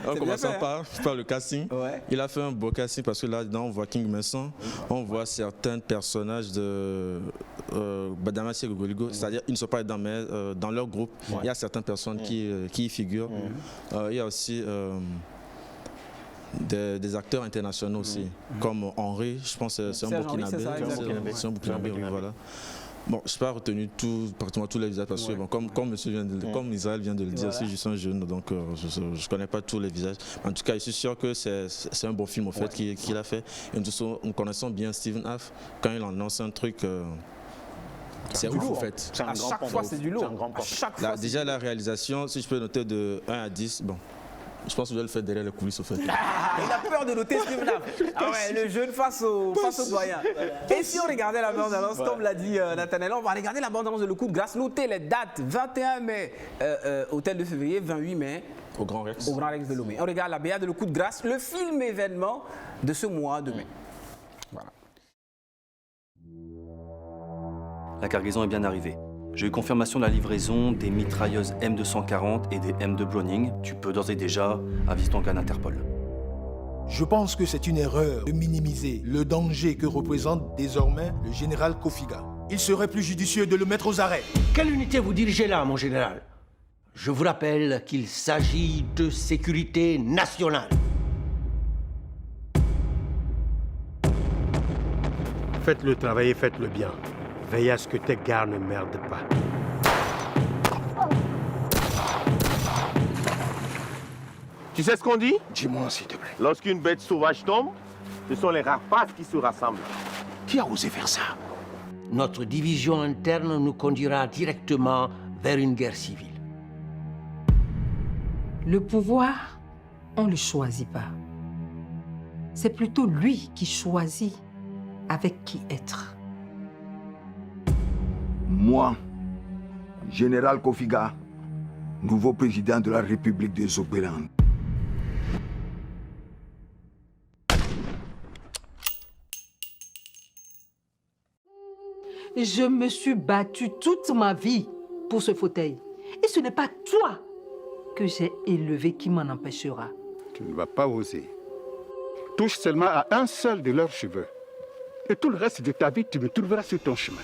En commençant par le casting. Il a fait un beau casting parce que là-dedans, on voit King Mason, on voit certains personnages de Badamassi et Gogoligo, c'est-à-dire ils ne sont pas dedans, mais dans leur groupe, il y a certaines personnes qui y figurent. Il y a aussi des acteurs internationaux aussi, comme Henri, je pense que c'est un Burkinabé. C'est un Burkinabé, voilà. Bon, je n'ai pas retenu pratiquement tous les visages parce que, comme Israël vient de le dire, je suis un jeune, donc je ne connais pas tous les visages. En tout cas, je suis sûr que c'est un bon film au fait qu'il a fait. Et nous connaissons bien Steve Naff. Quand il annonce un truc, c'est ouf en fait. À chaque fois, c'est du lourd. Déjà, la réalisation, si je peux noter de 1 à 10, bon. Je pense que je dois le faire derrière les coulisses au fait. Il a peur de noter Steve Naff. Le jeune face au doyen. Et si on regardait la bande-annonce, comme l'a dit Nathaniel, on va regarder la bande-annonce de Le Coup de grâce, noter les dates, 21 mai, hôtel de Février, 28 mai, au Grand Rex de Lomé. On regarde la BA de Le Coup de grâce, le film événement de ce mois de mai. Voilà. La cargaison est bien arrivée. J'ai eu confirmation de la livraison des mitrailleuses M240 et des M2 Browning. Tu peux d'ores et déjà aviser ton gars d'Interpol. Je pense que c'est une erreur de minimiser le danger que représente désormais le général Kofiga. Il serait plus judicieux de le mettre aux arrêts. Quelle unité vous dirigez là, mon général? Je vous rappelle qu'il s'agit de sécurité nationale. Faites-le travailler, faites-le bien. Veillez à ce que tes gars ne merdent pas. Tu sais ce qu'on dit? Dis-moi, s'il te plaît. Lorsqu'une bête sauvage tombe, ce sont les rapaces qui se rassemblent. Qui a osé faire ça? notre division interne nous conduira directement vers une guerre civile. Le pouvoir, on ne le choisit pas. C'est plutôt lui qui choisit avec qui être. Moi, général Kofiga, nouveau président de la République de Zogbéland. Je me suis battue toute ma vie pour ce fauteuil. Et ce n'est pas toi que j'ai élevé qui m'en empêchera. Tu ne vas pas oser. Touche seulement à un seul de leurs cheveux. Et tout le reste de ta vie, tu me trouveras sur ton chemin.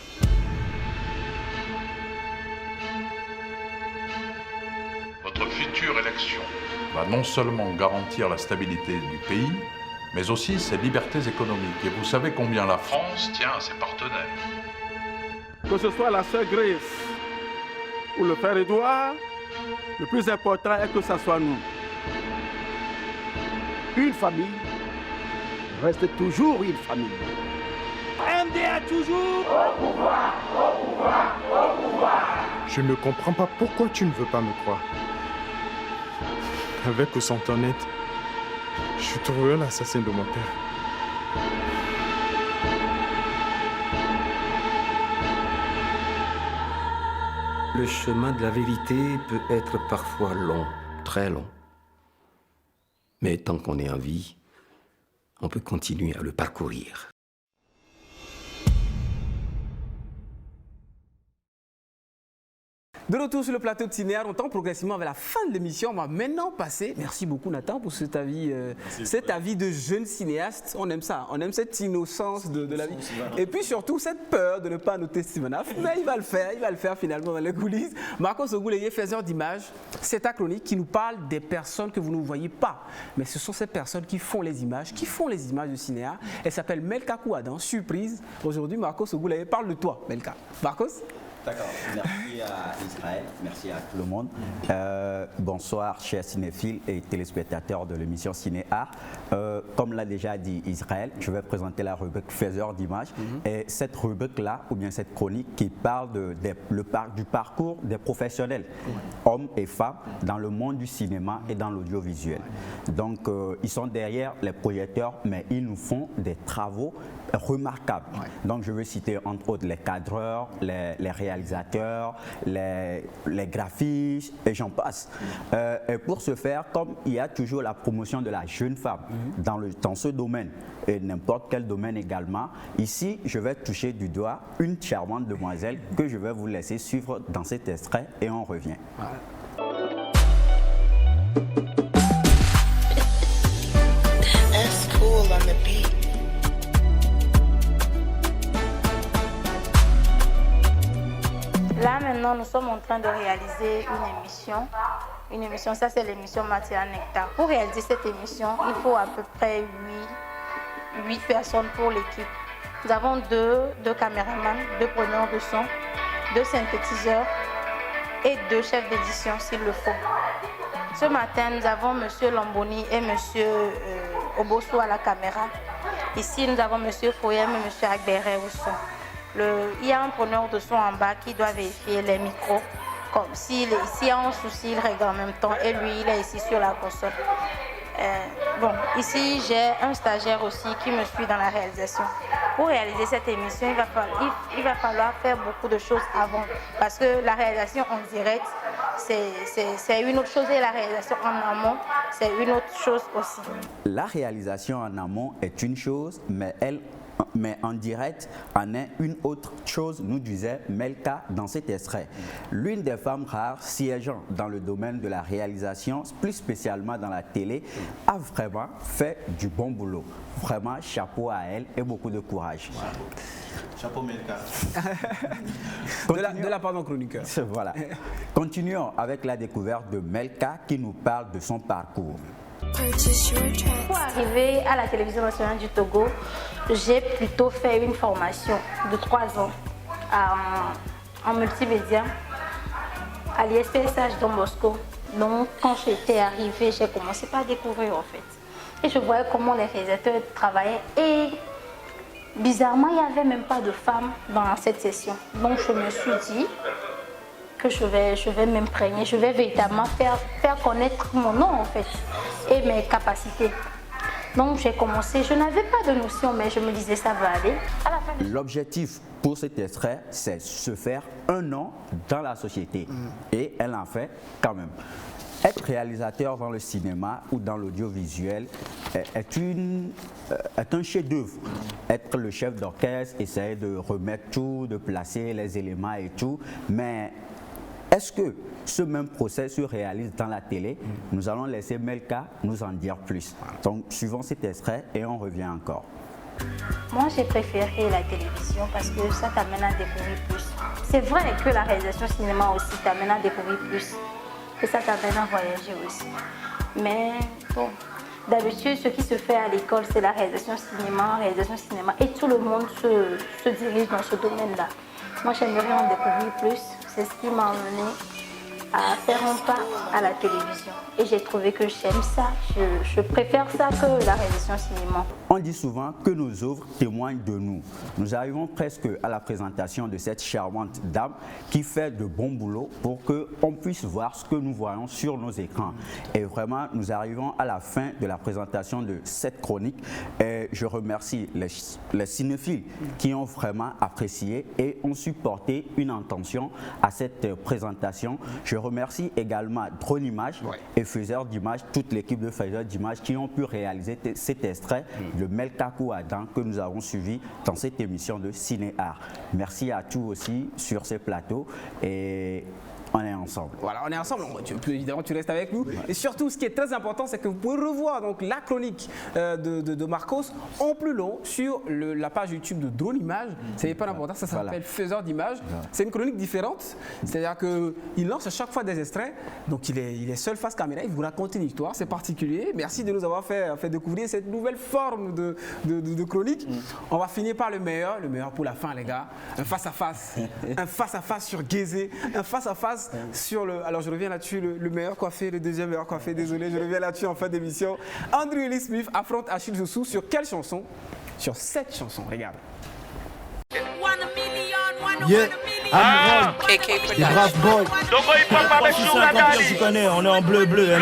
Votre future élection va non seulement garantir la stabilité du pays, mais aussi ses libertés économiques. Et vous savez combien la France tient à ses partenaires. Que ce soit la sœur Grace ou le frère Édouard, le plus important est que ce soit nous. Une famille reste toujours une famille. MDA toujours au pouvoir, au pouvoir, au pouvoir. Je ne comprends pas pourquoi tu ne veux pas me croire. Avec ou sans ton aide, je trouverai l'assassin de mon père. Le chemin de la vérité peut être parfois long, très long. Mais tant qu'on est en vie, on peut continuer à le parcourir. De retour sur le plateau de Cinéar, on tend progressivement vers la fin de l'émission. On va maintenant passer, merci beaucoup Nathan pour cet avis de jeune cinéaste. On aime ça, on aime cette innocence de la vie. Et puis surtout cette peur de ne pas noter Steven Haff. Mais il va le faire finalement dans les coulisses. Marcos Ogouleye, faiseur d'images, c'est ta chronique qui nous parle des personnes que vous ne voyez pas. Mais ce sont ces personnes qui font les images de Cinéar. Elle s'appelle Melka Kouadan, surprise. Aujourd'hui, Marcos Ogouleye parle de toi, Melka. Marcos? D'accord, merci à Israël, merci à tout le monde. Bonsoir chers cinéphiles et téléspectateurs de l'émission Ciné-Art. Comme l'a déjà dit Israël, je vais présenter la rubrique faiseur d'images. Et cette rubrique-là, ou bien cette chronique qui parle du parcours des professionnels, hommes et femmes, dans le monde du cinéma et dans l'audiovisuel. Donc ils sont derrière les projecteurs, mais ils nous font des travaux remarquables. Donc je veux citer entre autres les cadreurs, les réalisateurs, les graphistes et j'en passe. Et pour ce faire, comme il y a toujours la promotion de la jeune femme dans ce domaine et n'importe quel domaine également, ici je vais toucher du doigt une charmante demoiselle que je vais vous laisser suivre dans cet extrait et on revient. That's cool on the beat. Là maintenant nous sommes en train de réaliser une émission, ça c'est l'émission Matière Nectar. Pour réaliser cette émission, il faut à peu près 8 personnes pour l'équipe. Nous avons deux caméramans, 2 preneurs de son, 2 synthétiseurs et 2 chefs d'édition s'il le faut. Ce matin, nous avons M. Lamboni et M. Obosso à la caméra. Ici, nous avons M. Foyem et M. Agberet au son. Il y a un preneur de son en bas qui doit vérifier les micros. Comme s'il y a un souci, il règle en même temps. Et lui, il est ici sur la console. Bon, ici, j'ai un stagiaire aussi qui me suit dans la réalisation. Pour réaliser cette émission, il va falloir faire beaucoup de choses avant. Parce que la réalisation en direct, c'est une autre chose et la réalisation en amont, c'est une autre chose aussi. La réalisation en amont est une chose, mais en direct en est une autre chose, nous disait Melka dans cet extrait. L'une des femmes rares siégeant dans le domaine de la réalisation, plus spécialement dans la télé, a vraiment fait du bon boulot. Vraiment, chapeau à elle et beaucoup de courage. Chapeau Melka. De la part d'un chroniqueur. Voilà. Continuons avec la découverte de Melka qui nous parle de son parcours. Pour arriver à la télévision nationale du Togo, j'ai plutôt fait une formation de 3 ans en multimédia à l'ISPSH Don Bosco. Donc quand j'étais arrivée, j'ai commencé par découvrir en fait. Et je voyais comment les réalisateurs travaillaient et bizarrement, il n'y avait même pas de femmes dans cette session. Donc je me suis dit que je vais m'imprégner, je vais véritablement faire connaître mon nom en fait et mes capacités. Donc j'ai commencé, je n'avais pas de notion, mais je me disais ça va aller. L'objectif pour cet extrait, c'est se faire un nom dans la société. Et elle en fait quand même. Être réalisateur dans le cinéma ou dans l'audiovisuel est un chef-d'œuvre. Être le chef d'orchestre, essayer de remettre tout, de placer les éléments et tout, mais est-ce que ce même procès se réalise dans la télé? Nous allons laisser Melka nous en dire plus. Donc, suivons cet extrait et on revient encore. Moi, j'ai préféré la télévision parce que ça t'amène à découvrir plus. C'est vrai que la réalisation cinéma aussi t'amène à découvrir plus. Et ça t'amène à voyager aussi. Mais bon, d'habitude, ce qui se fait à l'école, c'est la réalisation cinéma. Et tout le monde se dirige dans ce domaine-là. Moi, j'aimerais en découvrir plus. C'est ce qui m'a amené à faire un pas à la télévision. Et j'ai trouvé que j'aime ça. Je préfère ça que la réalisation cinéma. On dit souvent que nos œuvres témoignent de nous. Nous arrivons presque à la présentation de cette charmante dame qui fait de bons boulots pour qu'on puisse voir ce que nous voyons sur nos écrans. Et vraiment, nous arrivons à la fin de la présentation de cette chronique. Et je remercie les cinéphiles qui ont vraiment apprécié et ont supporté une intention à cette présentation. Je remercie également Drone Image et Faiseur d'Images, toute l'équipe de Faiseur d'Images qui ont pu réaliser cet extrait de Melka Adam que nous avons suivi dans cette émission de Ciné-Art. Merci à tous aussi sur ces plateaux et on est ensemble. Voilà, on est ensemble. Évidemment, tu restes avec nous. Et surtout, ce qui est très important, c'est que vous pouvez revoir donc, la chronique de Marcos en plus long sur la page YouTube de Drone Image. C'est pas important, ça s'appelle Faiseur d'Images. C'est une chronique différente. C'est-à-dire qu'il lance à chaque fois des extraits. Donc, il est seul face caméra. Il vous raconte une histoire. C'est particulier. Merci de nous avoir fait découvrir cette nouvelle forme de chronique. On va finir par le meilleur pour la fin, les gars. Un face-à-face. Un face-à-face sur Guézé. Un face-à-face sur le... Alors je reviens là-dessus, le meilleur coiffé, le deuxième meilleur coiffé, désolé, je reviens là-dessus en fin d'émission. Andrew Ellis Smith affronte Achille Joussou sur quelle chanson? Sur cette chanson, regarde. Yeah, les braves boys. Tu connais, on est en bleu-bleu,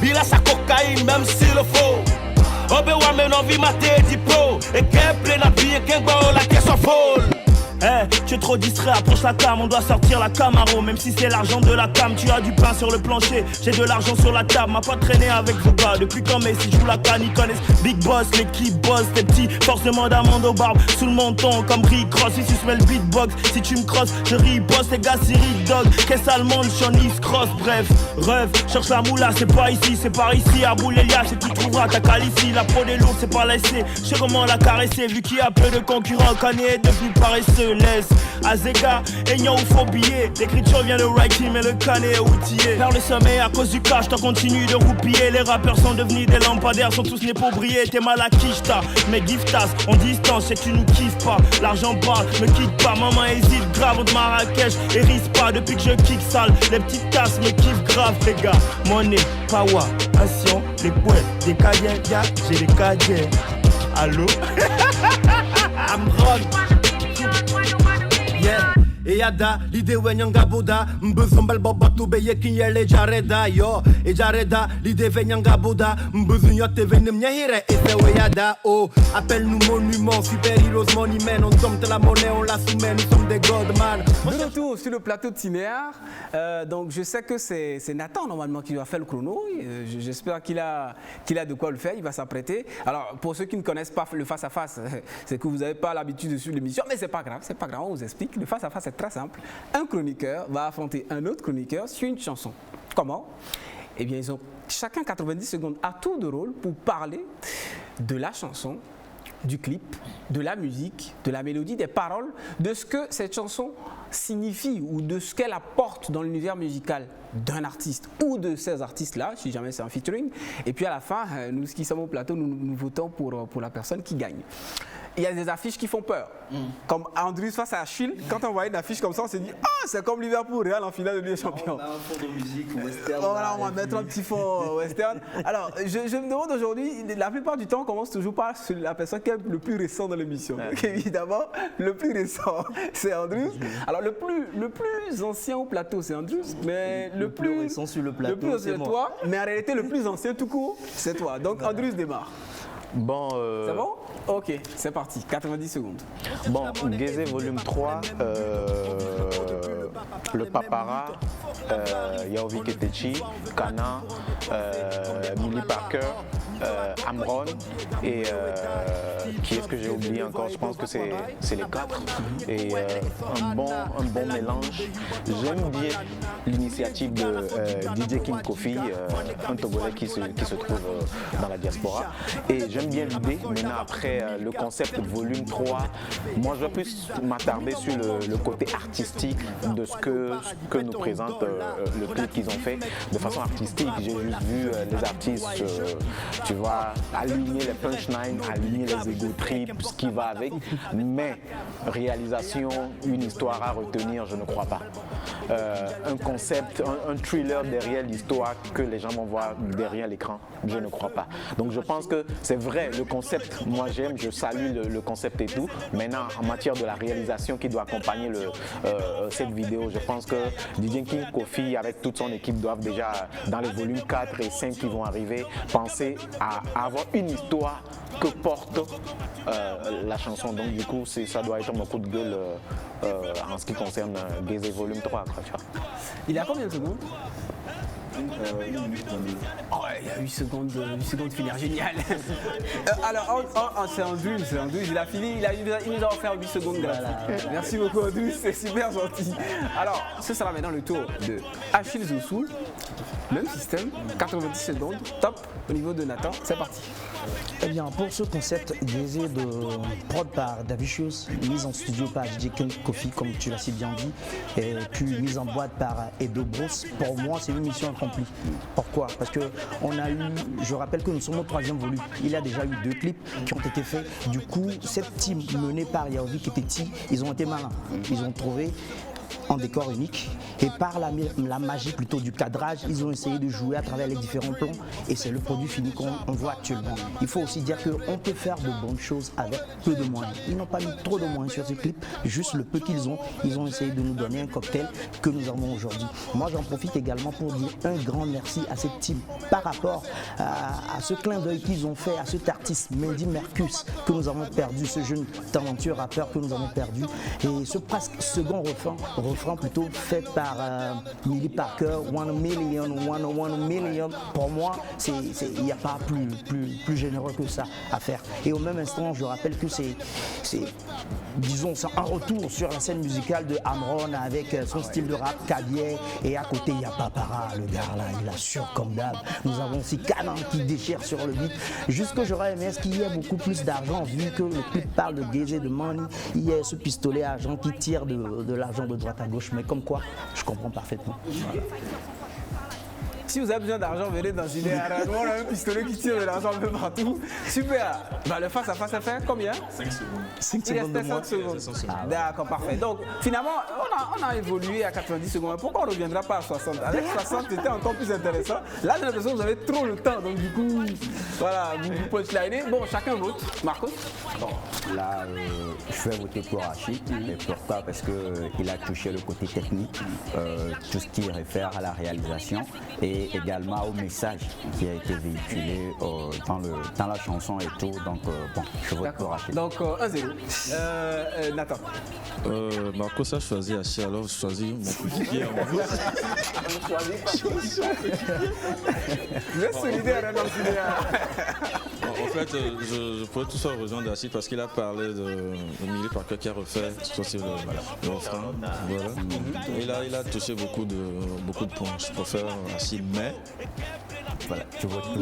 Bila sa cocaïne, même s'il le faut. Obe wa men envie mater di pro. Et qu'elle pleine à vie et qu'elle boit la caisse en folle. Tu es trop distrait, approche la cam, on doit sortir la Camaro. Même si c'est l'argent de la cam, tu as du pain sur le plancher. J'ai de l'argent sur la table, m'a pas traîné avec vos gars. Depuis quand Messi joue la canne, ils connaissent Big Boss, l'équipe boss, t'es petit, forcément d'amande au barbe. Sous le menton comme Rick Ross, si tu smell le beatbox. Si tu me crosses, je riposte, les gars, c'est Rick Dog. Caisse allemande, Shawnee's Cross, bref, rêve, cherche la moula, c'est pas ici, c'est par ici. À Boulélia, c'est tu trouveras ta calicie. La pro des lourds, c'est pas laissé, je sais comment la caresser. Vu qu'il y a peu de concurrents, Kanye est devenu paresseux. Laisse Azeka, ayant ou faux billet. L'écriture vient de right team et le canet est outillé. Vers le sommet à cause du cash, t'en continues de roupiller. Les rappeurs sont devenus des lampadaires, sont tous nés pour briller. T'es mal à quicheta, mais giftas, on distance, c'est que tu nous kiffes pas. L'argent parle, me quitte pas, maman hésite grave de Marrakech. Et risque pas depuis que je kick sale. Les petites tasses me kiffent grave, les gars. Money, power, action, les poètes, des cahiers, j'ai des cahiers. Allô? I'm wrong. Yeah, et yada, l'idée wenyanga Bouddha, mbezambal babatu beye kinyele jareda yo, et jareda, l'idée wenyanga Bouddha, mbezunyote venem nyahire, et fe yada, oh, appelle-nous monument, super heroes money men, on tombe de la monnaie, on la soumet, nous sommes des god man. De retour sur le plateau de Ciné-Art, donc je sais que c'est Nathan normalement qui doit faire le chrono, j'espère qu'il a de quoi le faire, il va s'apprêter. Alors pour ceux qui ne connaissent pas le face-à-face, c'est que vous n'avez pas l'habitude de suivre l'émission, mais c'est pas grave, on vous explique. Le face-à-face est très simple. Un chroniqueur va affronter un autre chroniqueur sur une chanson. Comment? Eh bien, ils ont chacun 90 secondes à tour de rôle pour parler de la chanson, du clip, de la musique, de la mélodie, des paroles, de ce que cette chanson signifie ou de ce qu'elle apporte dans l'univers musical d'un artiste ou de ces artistes-là, si jamais c'est un featuring. Et puis à la fin, nous qui sommes au plateau, nous votons pour la personne qui gagne. il y a des affiches qui font peur. Comme Andrews face à Achille, quand on voyait une affiche comme ça, on s'est dit, ah, c'est comme Liverpool Real en finale de Ligue des Champions. On a un fond de musique western. Voilà, on va mettre un petit fond western. Alors, je me demande aujourd'hui, la plupart du temps, on commence toujours par la personne qui est le plus récent dans l'émission. Donc, évidemment, le plus récent, c'est Andrews. Alors, le plus ancien au plateau, c'est Andrews, mais le plus récent sur le plateau, c'est toi. Mais en réalité, le plus ancien tout court, c'est toi. Donc, Andrews démarre. Bon, c'est bon? Ok, c'est parti, 90 secondes. Bon, Geze volume 3, le Papara, Yaovi Ketechi, Kana, Millie Parker, Amron et qui est-ce que j'ai oublié encore? Je pense que c'est les 4. Et un bon mélange. J'aime bien l'initiative de DJ King Kofi, un Togolais qui se trouve dans la diaspora. Et j'aime bien l'idée. Maintenant, après le concept volume 3, moi je vais plus m'attarder sur le côté artistique de ce que nous présente le clip qu'ils ont fait de façon artistique. J'ai juste vu les artistes, tu vois, aligner les punchlines, aligner les ego trips, ce qui va avec. Mais réalisation, une histoire à retenir, je ne crois pas. Un concept, un thriller derrière l'histoire que les gens vont voir derrière l'écran, je ne crois pas. Donc je pense que c'est vrai, le concept, moi j'aime, je salue le concept et tout. Maintenant, en matière de la réalisation qui doit accompagner cette vidéo, je pense que DJ King Kofi avec toute son équipe doivent déjà, dans les volumes 4 et 5 qui vont arriver, penser à avoir une histoire que porte la chanson. Donc du coup, ça doit être mon coup de gueule en ce qui concerne Geze volume 3. Quoi, tu vois. Il a combien de secondes? Oh, il y a 8 secondes finir, génial. Alors, c'est Andrews, il a fini, il nous a offert 8 secondes gratuites. Merci beaucoup Andrews, c'est super gentil. Alors, ce sera maintenant le tour de Achille Zoussou. Même système, 90 secondes, top au niveau de Nathan, c'est parti. Eh bien, pour ce concept Geze de prod par Davicius, mise en studio par DJ King Kofi, comme tu l'as si bien dit, et puis mise en boîte par Edo Bros, pour moi, c'est une mission accomplie. Pourquoi? Parce que on a eu, je rappelle que nous sommes au 3e volume, il y a déjà eu 2 clips qui ont été faits. Du coup, cette team menée par Yaovi Ketechi, ils ont été malins. Ils ont trouvé en décor unique et par la magie plutôt du cadrage, ils ont essayé de jouer à travers les différents plans et c'est le produit fini qu'on voit actuellement. Il faut aussi dire qu'on peut faire de bonnes choses avec peu de moyens. Ils n'ont pas mis trop de moyens sur ce clip, juste le peu qu'ils ont, ils ont essayé de nous donner un cocktail que nous avons aujourd'hui. Moi j'en profite également pour dire un grand merci à cette team par rapport à ce clin d'œil qu'ils ont fait à cet artiste Mendy Mercus que nous avons perdu, ce jeune talentueux rappeur que nous avons perdu et ce presque second refrain plutôt fait par Millie Parker, 1 million. Pour moi, il n'y a pas plus généreux que ça à faire. Et au même instant, je rappelle que c'est disons, un retour sur la scène musicale de Amron avec son style de rap cabier. Et à côté, il y a Papara, le gars là, il assure comme d'hab. Nous avons aussi Canan qui déchire sur le beat. Juste que j'aurais aimé est-ce qu'il y ait beaucoup plus d'argent, vu que le clip parle de Geze, de Money. Il y a ce pistolet à argent qui tire de l'argent de droite à gauche, mais comme quoi, je comprends parfaitement. Voilà. Si vous avez besoin d'argent, venez dans une arène. On a un pistolet qui tire de l'argent un peu partout. Super. Bah, le face à face, ça fait combien? 5 secondes. 5 secondes de moins. D'accord, parfait. Donc, finalement, on a évolué à 90 secondes. Pourquoi on ne reviendra pas à 60? Avec 60, c'était encore plus intéressant. Là, j'ai l'impression que vous avez trop le temps. Donc, du coup, voilà, vous punchlinez. Bon, chacun vote. Marcos? Bon, là, je vais voter pour Achille. Et pourquoi? Parce qu'il a touché le côté technique, tout ce qui réfère à la réalisation et également au message qui a été véhiculé dans la chanson et tout. Donc, bon, je vote pour Achille. Donc, 1-0. Nathan? Marcos a choisi Achille, alors je choisis mon coéquipier. Vous êtes solidaire dans le cinéma. En fait, je pourrais tout ça rejoindre Achille parce qu'il a parlé de Millie Parker qui a refait le refrain. Voilà. Et là, il a touché beaucoup de points. Je préfère Achille, mais voilà, je vote pour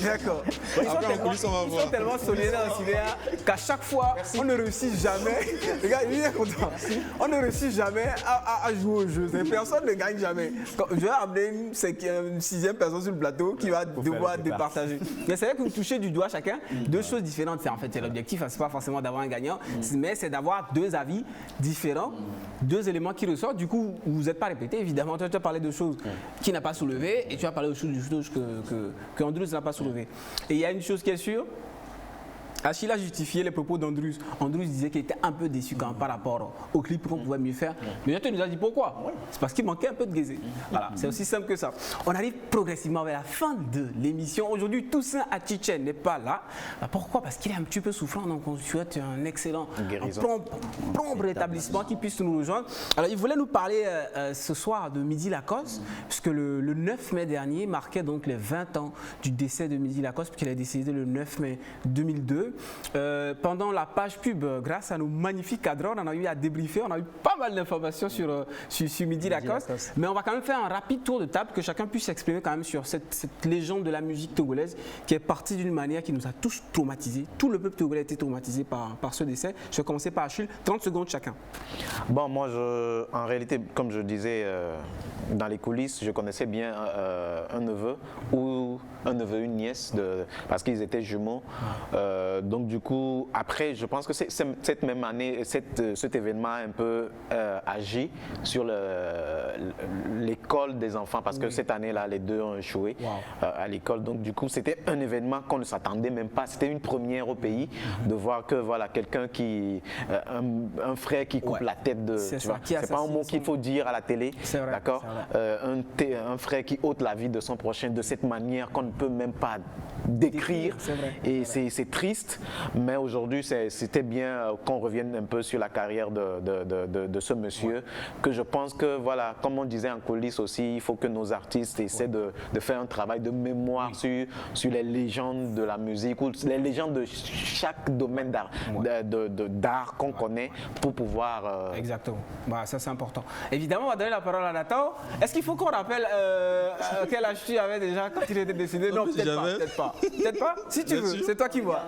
D'accord. Après, Ils sont tellement solidaires au cinéma qu'à chaque fois, on ne réussit jamais. Les gars, il est content. On ne réussit jamais à jouer au jeu. Personne ne gagne jamais. Je vais amener une sixième personne sur le plateau qui va devoir départager. Mais c'est vrai que vous touchez du doigt chacun deux choses différentes. C'est en fait l'objectif, c'est pas forcément d'avoir un gagnant, mais c'est d'avoir deux avis différents, deux éléments qui ressortent. Du coup, vous n'êtes pas répété. Évidemment, toi, tu as parlé de choses qui n'a pas soulevé et tu as parlé de choses que Andrews n'a pas soulevé. Et il y a une chose qui est sûre. Achille a justifié les propos d'Andrews. Andrews disait qu'il était un peu déçu quand même par rapport au clip qu'on pouvait mieux faire. Mais tu nous as dit pourquoi. C'est parce qu'il manquait un peu de gazer. Voilà, c'est aussi simple que ça. On arrive progressivement vers la fin de l'émission. Aujourd'hui, Toussaint Achichen n'est pas là. Pourquoi? Parce qu'il est un petit peu souffrant. Donc on souhaite un excellent, prompt rétablissement qui puisse nous rejoindre. Alors il voulait nous parler ce soir de Midi Lacoste, puisque le 9 mai dernier marquait donc les 20 ans du décès de Midi Lacoste, puisqu'il est décédé le 9 mai 2002. Pendant la page pub, grâce à nos magnifiques cadreurs, on a eu à débriefer, on a eu pas mal d'informations sur Midi Lacoste. Mais on va quand même faire un rapide tour de table, que chacun puisse s'exprimer quand même sur cette légende de la musique togolaise qui est partie d'une manière qui nous a tous traumatisés. Tout le peuple togolais a été traumatisé par ce décès. Je vais commencer par Achille, 30 secondes chacun. Bon, moi, en réalité, comme je disais dans les coulisses, je connaissais bien un neveu ou une nièce, parce qu'ils étaient jumeaux. Donc du coup, après, je pense que cette même année, cet événement a un peu agi sur l'école des enfants, parce que cette année-là, les deux ont échoué à l'école. Donc du coup, c'était un événement qu'on ne s'attendait même pas. C'était une première au pays de voir que voilà quelqu'un un frère qui coupe la tête de. C'est pas un mot qu'il faut dire à la télé, d'accord. Un frère qui ôte la vie de son prochain de cette manière qu'on ne peut même pas décrire. Et c'est triste, mais aujourd'hui c'était bien qu'on revienne un peu sur la carrière de ce monsieur, que je pense que voilà, comme on disait en coulisses aussi, il faut que nos artistes essaient de faire un travail de mémoire sur les légendes de la musique ou les légendes de chaque domaine d'art qu'on connaît pour pouvoir... Exactement, ça c'est important. Évidemment, on va donner la parole à Nathan. Est-ce qu'il faut qu'on rappelle quel âge tu avais déjà quand il était décédé? Non, peut-être pas. Peut-être pas. Si tu veux, c'est toi qui vois.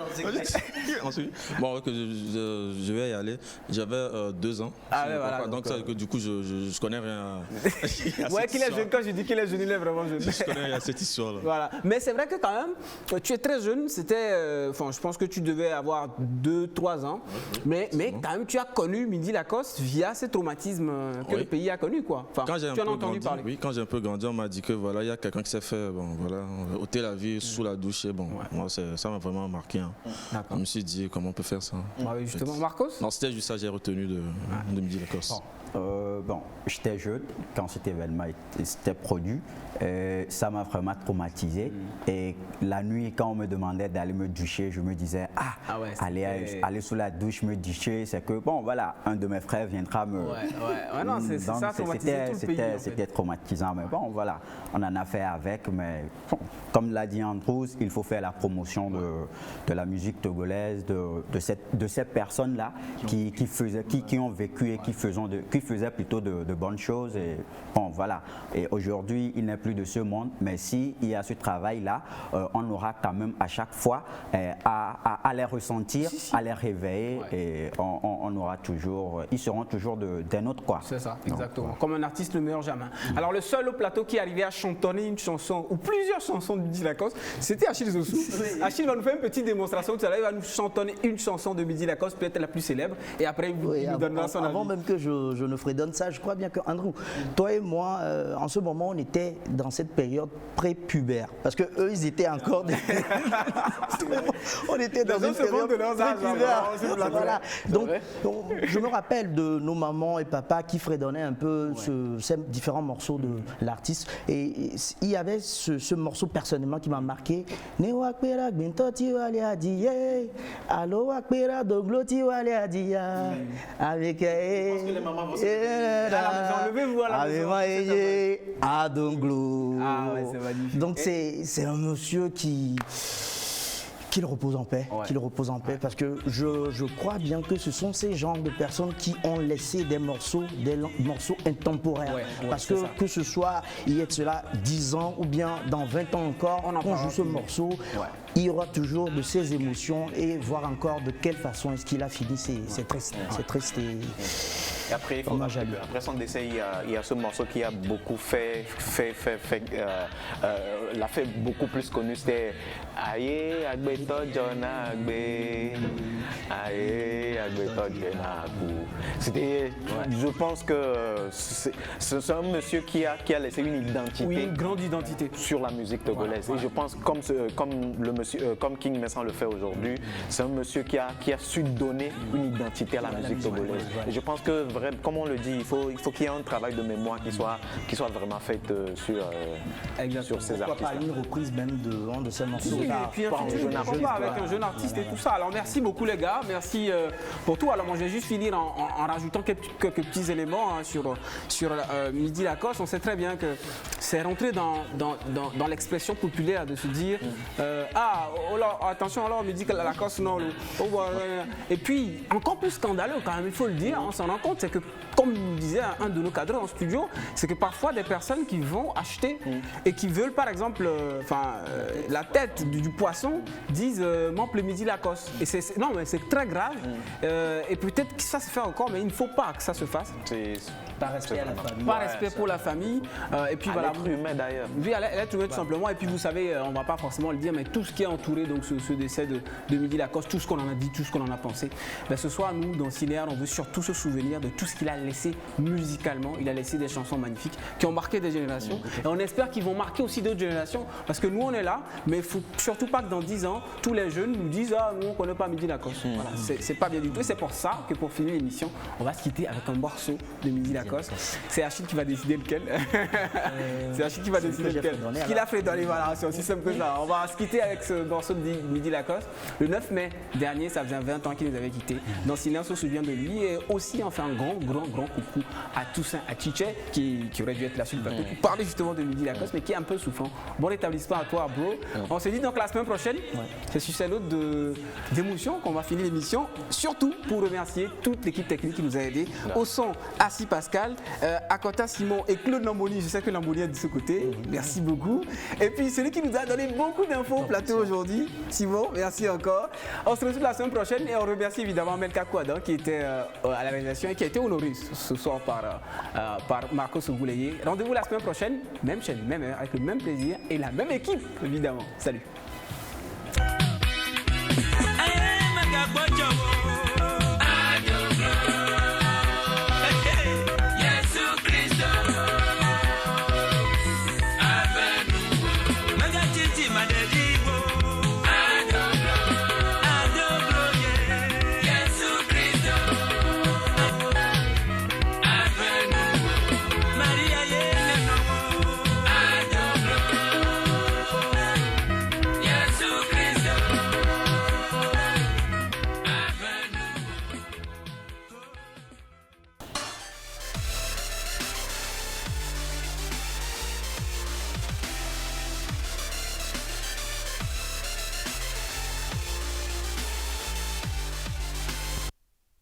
Ensuite, bon, je vais y aller. J'avais 2 ans. Voilà, donc ça, que, du coup, je connais rien. Ouais, qu'il est jeune. Quand je dis qu'il est jeune, il est vraiment jeune. Je connais rien à cette histoire-là. Voilà. Mais c'est vrai que quand même, tu es très jeune. C'était, je pense que tu devais avoir 2-3 ans. Mais quand même, tu as connu Midi Lacoste via ces traumatismes que le pays a connu, quoi. Enfin, tu en as entendu parler. Oui, quand j'ai un peu grandi, on m'a dit que voilà, il y a quelqu'un qui s'est fait, ôter la vie sous la douche. Et bon, moi, ça m'a vraiment marqué. Je me suis dit, comment on peut faire ça? Justement, Marcos? Non, c'était juste ça que j'ai retenu de Midi Lacoste. J'étais jeune quand cet événement s'était produit. Ça m'a vraiment traumatisé. Et la nuit, quand on me demandait d'aller me doucher, je me disais, aller sous la douche, me doucher, c'est que, bon, voilà, un de mes frères viendra me... non, c'est ça, c'était traumatisant. Mais bon, voilà, on en a fait avec. Mais bon, comme l'a dit Andrews, il faut faire la promotion de la musique togolaise, de ces personnes-là qui ont vécu et qui faisaient plutôt de bonnes choses. Et bon, voilà. Et aujourd'hui, il n'est plus de ce monde, mais s'il y a ce travail-là, on aura quand même à chaque fois à les ressentir, à les réveiller, et on aura toujours, ils seront toujours d'un autre quoi. C'est ça, exactement. Comme un artiste ne meurt jamais. Alors le seul au plateau qui arrivait à chantonner une chanson ou plusieurs chansons de Midi Lacoste, c'était Achille Zossou. Achille va nous faire une petite démonstration tout à l'heure, il va nous chantonner une chanson de Midi Lacoste, peut-être la plus célèbre, et après il nous donnera son avis. Avant même que je ne fredonne ça, je crois bien que Andrew, toi et moi, en ce moment, on était dans cette période pré-pubère, parce que eux, ils étaient encore on était dans une période pré-pubère. Voilà. Donc, je me rappelle de nos mamans et papas qui fredonnaient un peu ces différents morceaux de l'artiste, et il y avait ce morceau personnellement qui m'a marqué. Avec donc c'est un monsieur qui Qu'il repose en paix, qu'il repose en paix, parce que je crois bien que ce sont ces genres de personnes qui ont laissé des morceaux intemporels. Parce que ce soit il y a de cela 10 ans ou bien dans 20 ans encore, on joue ce morceau, il y aura toujours de ces émotions et voir encore de quelle façon est-ce qu'il a fini, c'est triste. C'est triste et après, après son décès, il y a ce morceau qui a beaucoup l'a fait beaucoup plus connu, c'était Aye Agbeto Jona Agbe Aye Agbeto Jona Agbe. C'était, je pense que c'est un monsieur qui a laissé une identité, une grande identité sur la musique togolaise. Et je pense comme King Messan le fait aujourd'hui, c'est un monsieur qui a su donner une identité à la musique togolaise. Et je pense que comme on le dit, il faut qu'il y ait un travail de mémoire qui soit vraiment fait sur ces artistes. Pourquoi pas une reprise même de ces morceaux? Et puis avec un jeune artiste et tout ça. Alors merci beaucoup les gars, merci pour tout. Alors moi je vais juste finir en rajoutant quelques petits éléments sur Midi Lacoste. On sait très bien que c'est rentré dans l'expression populaire de se dire attention alors Midi Lacoste non. Et puis encore plus scandaleux quand même, il faut le dire, on s'en rend compte, c'est que comme nous disait un de nos cadres en studio, c'est que parfois des personnes qui vont acheter et qui veulent par exemple la tête du poisson disent m'appelle Midi Lacoste. Et non mais c'est très grave et peut-être que ça se fait encore, mais il ne faut pas que ça se fasse. Par respect à la famille. Par respect pour la famille. Et puis voilà. L'être humain d'ailleurs. Oui, à l'être humain tout simplement. Et puis vous savez, on ne va pas forcément le dire, mais tout ce qui est entouré donc ce décès de Midi Lacoste, tout ce qu'on en a dit, tout ce qu'on en a pensé. Ben, ce soir, nous, dans Cinéar, on veut surtout se souvenir de tout ce qu'il a laissé musicalement. Il a laissé des chansons magnifiques qui ont marqué des générations. Et on espère qu'ils vont marquer aussi d'autres générations. Parce que nous, on est là, mais il ne faut surtout pas que dans 10 ans, tous les jeunes nous disent « Ah, nous, on ne connaît pas Midi Lacoste. Voilà, c'est pas bien du tout. Et c'est pour ça que pour finir l'émission, on va se quitter avec un morceau de Midi Lacoste. C'est Achille qui va décider lequel. C'est Achille qui va décider lequel. Ce qu'il a fait dans les voilà, c'est aussi simple que ça. On va se quitter avec ce morceau de Midi Lacoste. Le 9 mai dernier, ça faisait 20 ans qu'il nous avait quittés. Dans Cinéar, on se souvient de lui et aussi on fait un grand coucou à Toussaint, à Chiche, qui aurait dû être là sur le plateau, pour parler justement de Midi Lacoste, mais qui est un peu souffrant. Bon rétablissement à toi, bro. On se dit donc la semaine prochaine. C'est sur cette note d'émotion qu'on va finir l'émission. Surtout pour remercier toute l'équipe technique qui nous a aidés. Au son, Assis Pascal, Akota Simon et Claude Lamboni. Je sais que Lamboni est de ce côté. Merci beaucoup. Et puis celui qui nous a donné beaucoup d'infos au plateau aujourd'hui, Simon, merci encore. On se retrouve la semaine prochaine et on remercie évidemment Melka Kouadan qui était à la réalisation et qui a été honoré ce soir par Marco Sougouleye. Rendez-vous la semaine prochaine, même chaîne, même heure, avec le même plaisir et la même équipe évidemment. Salut.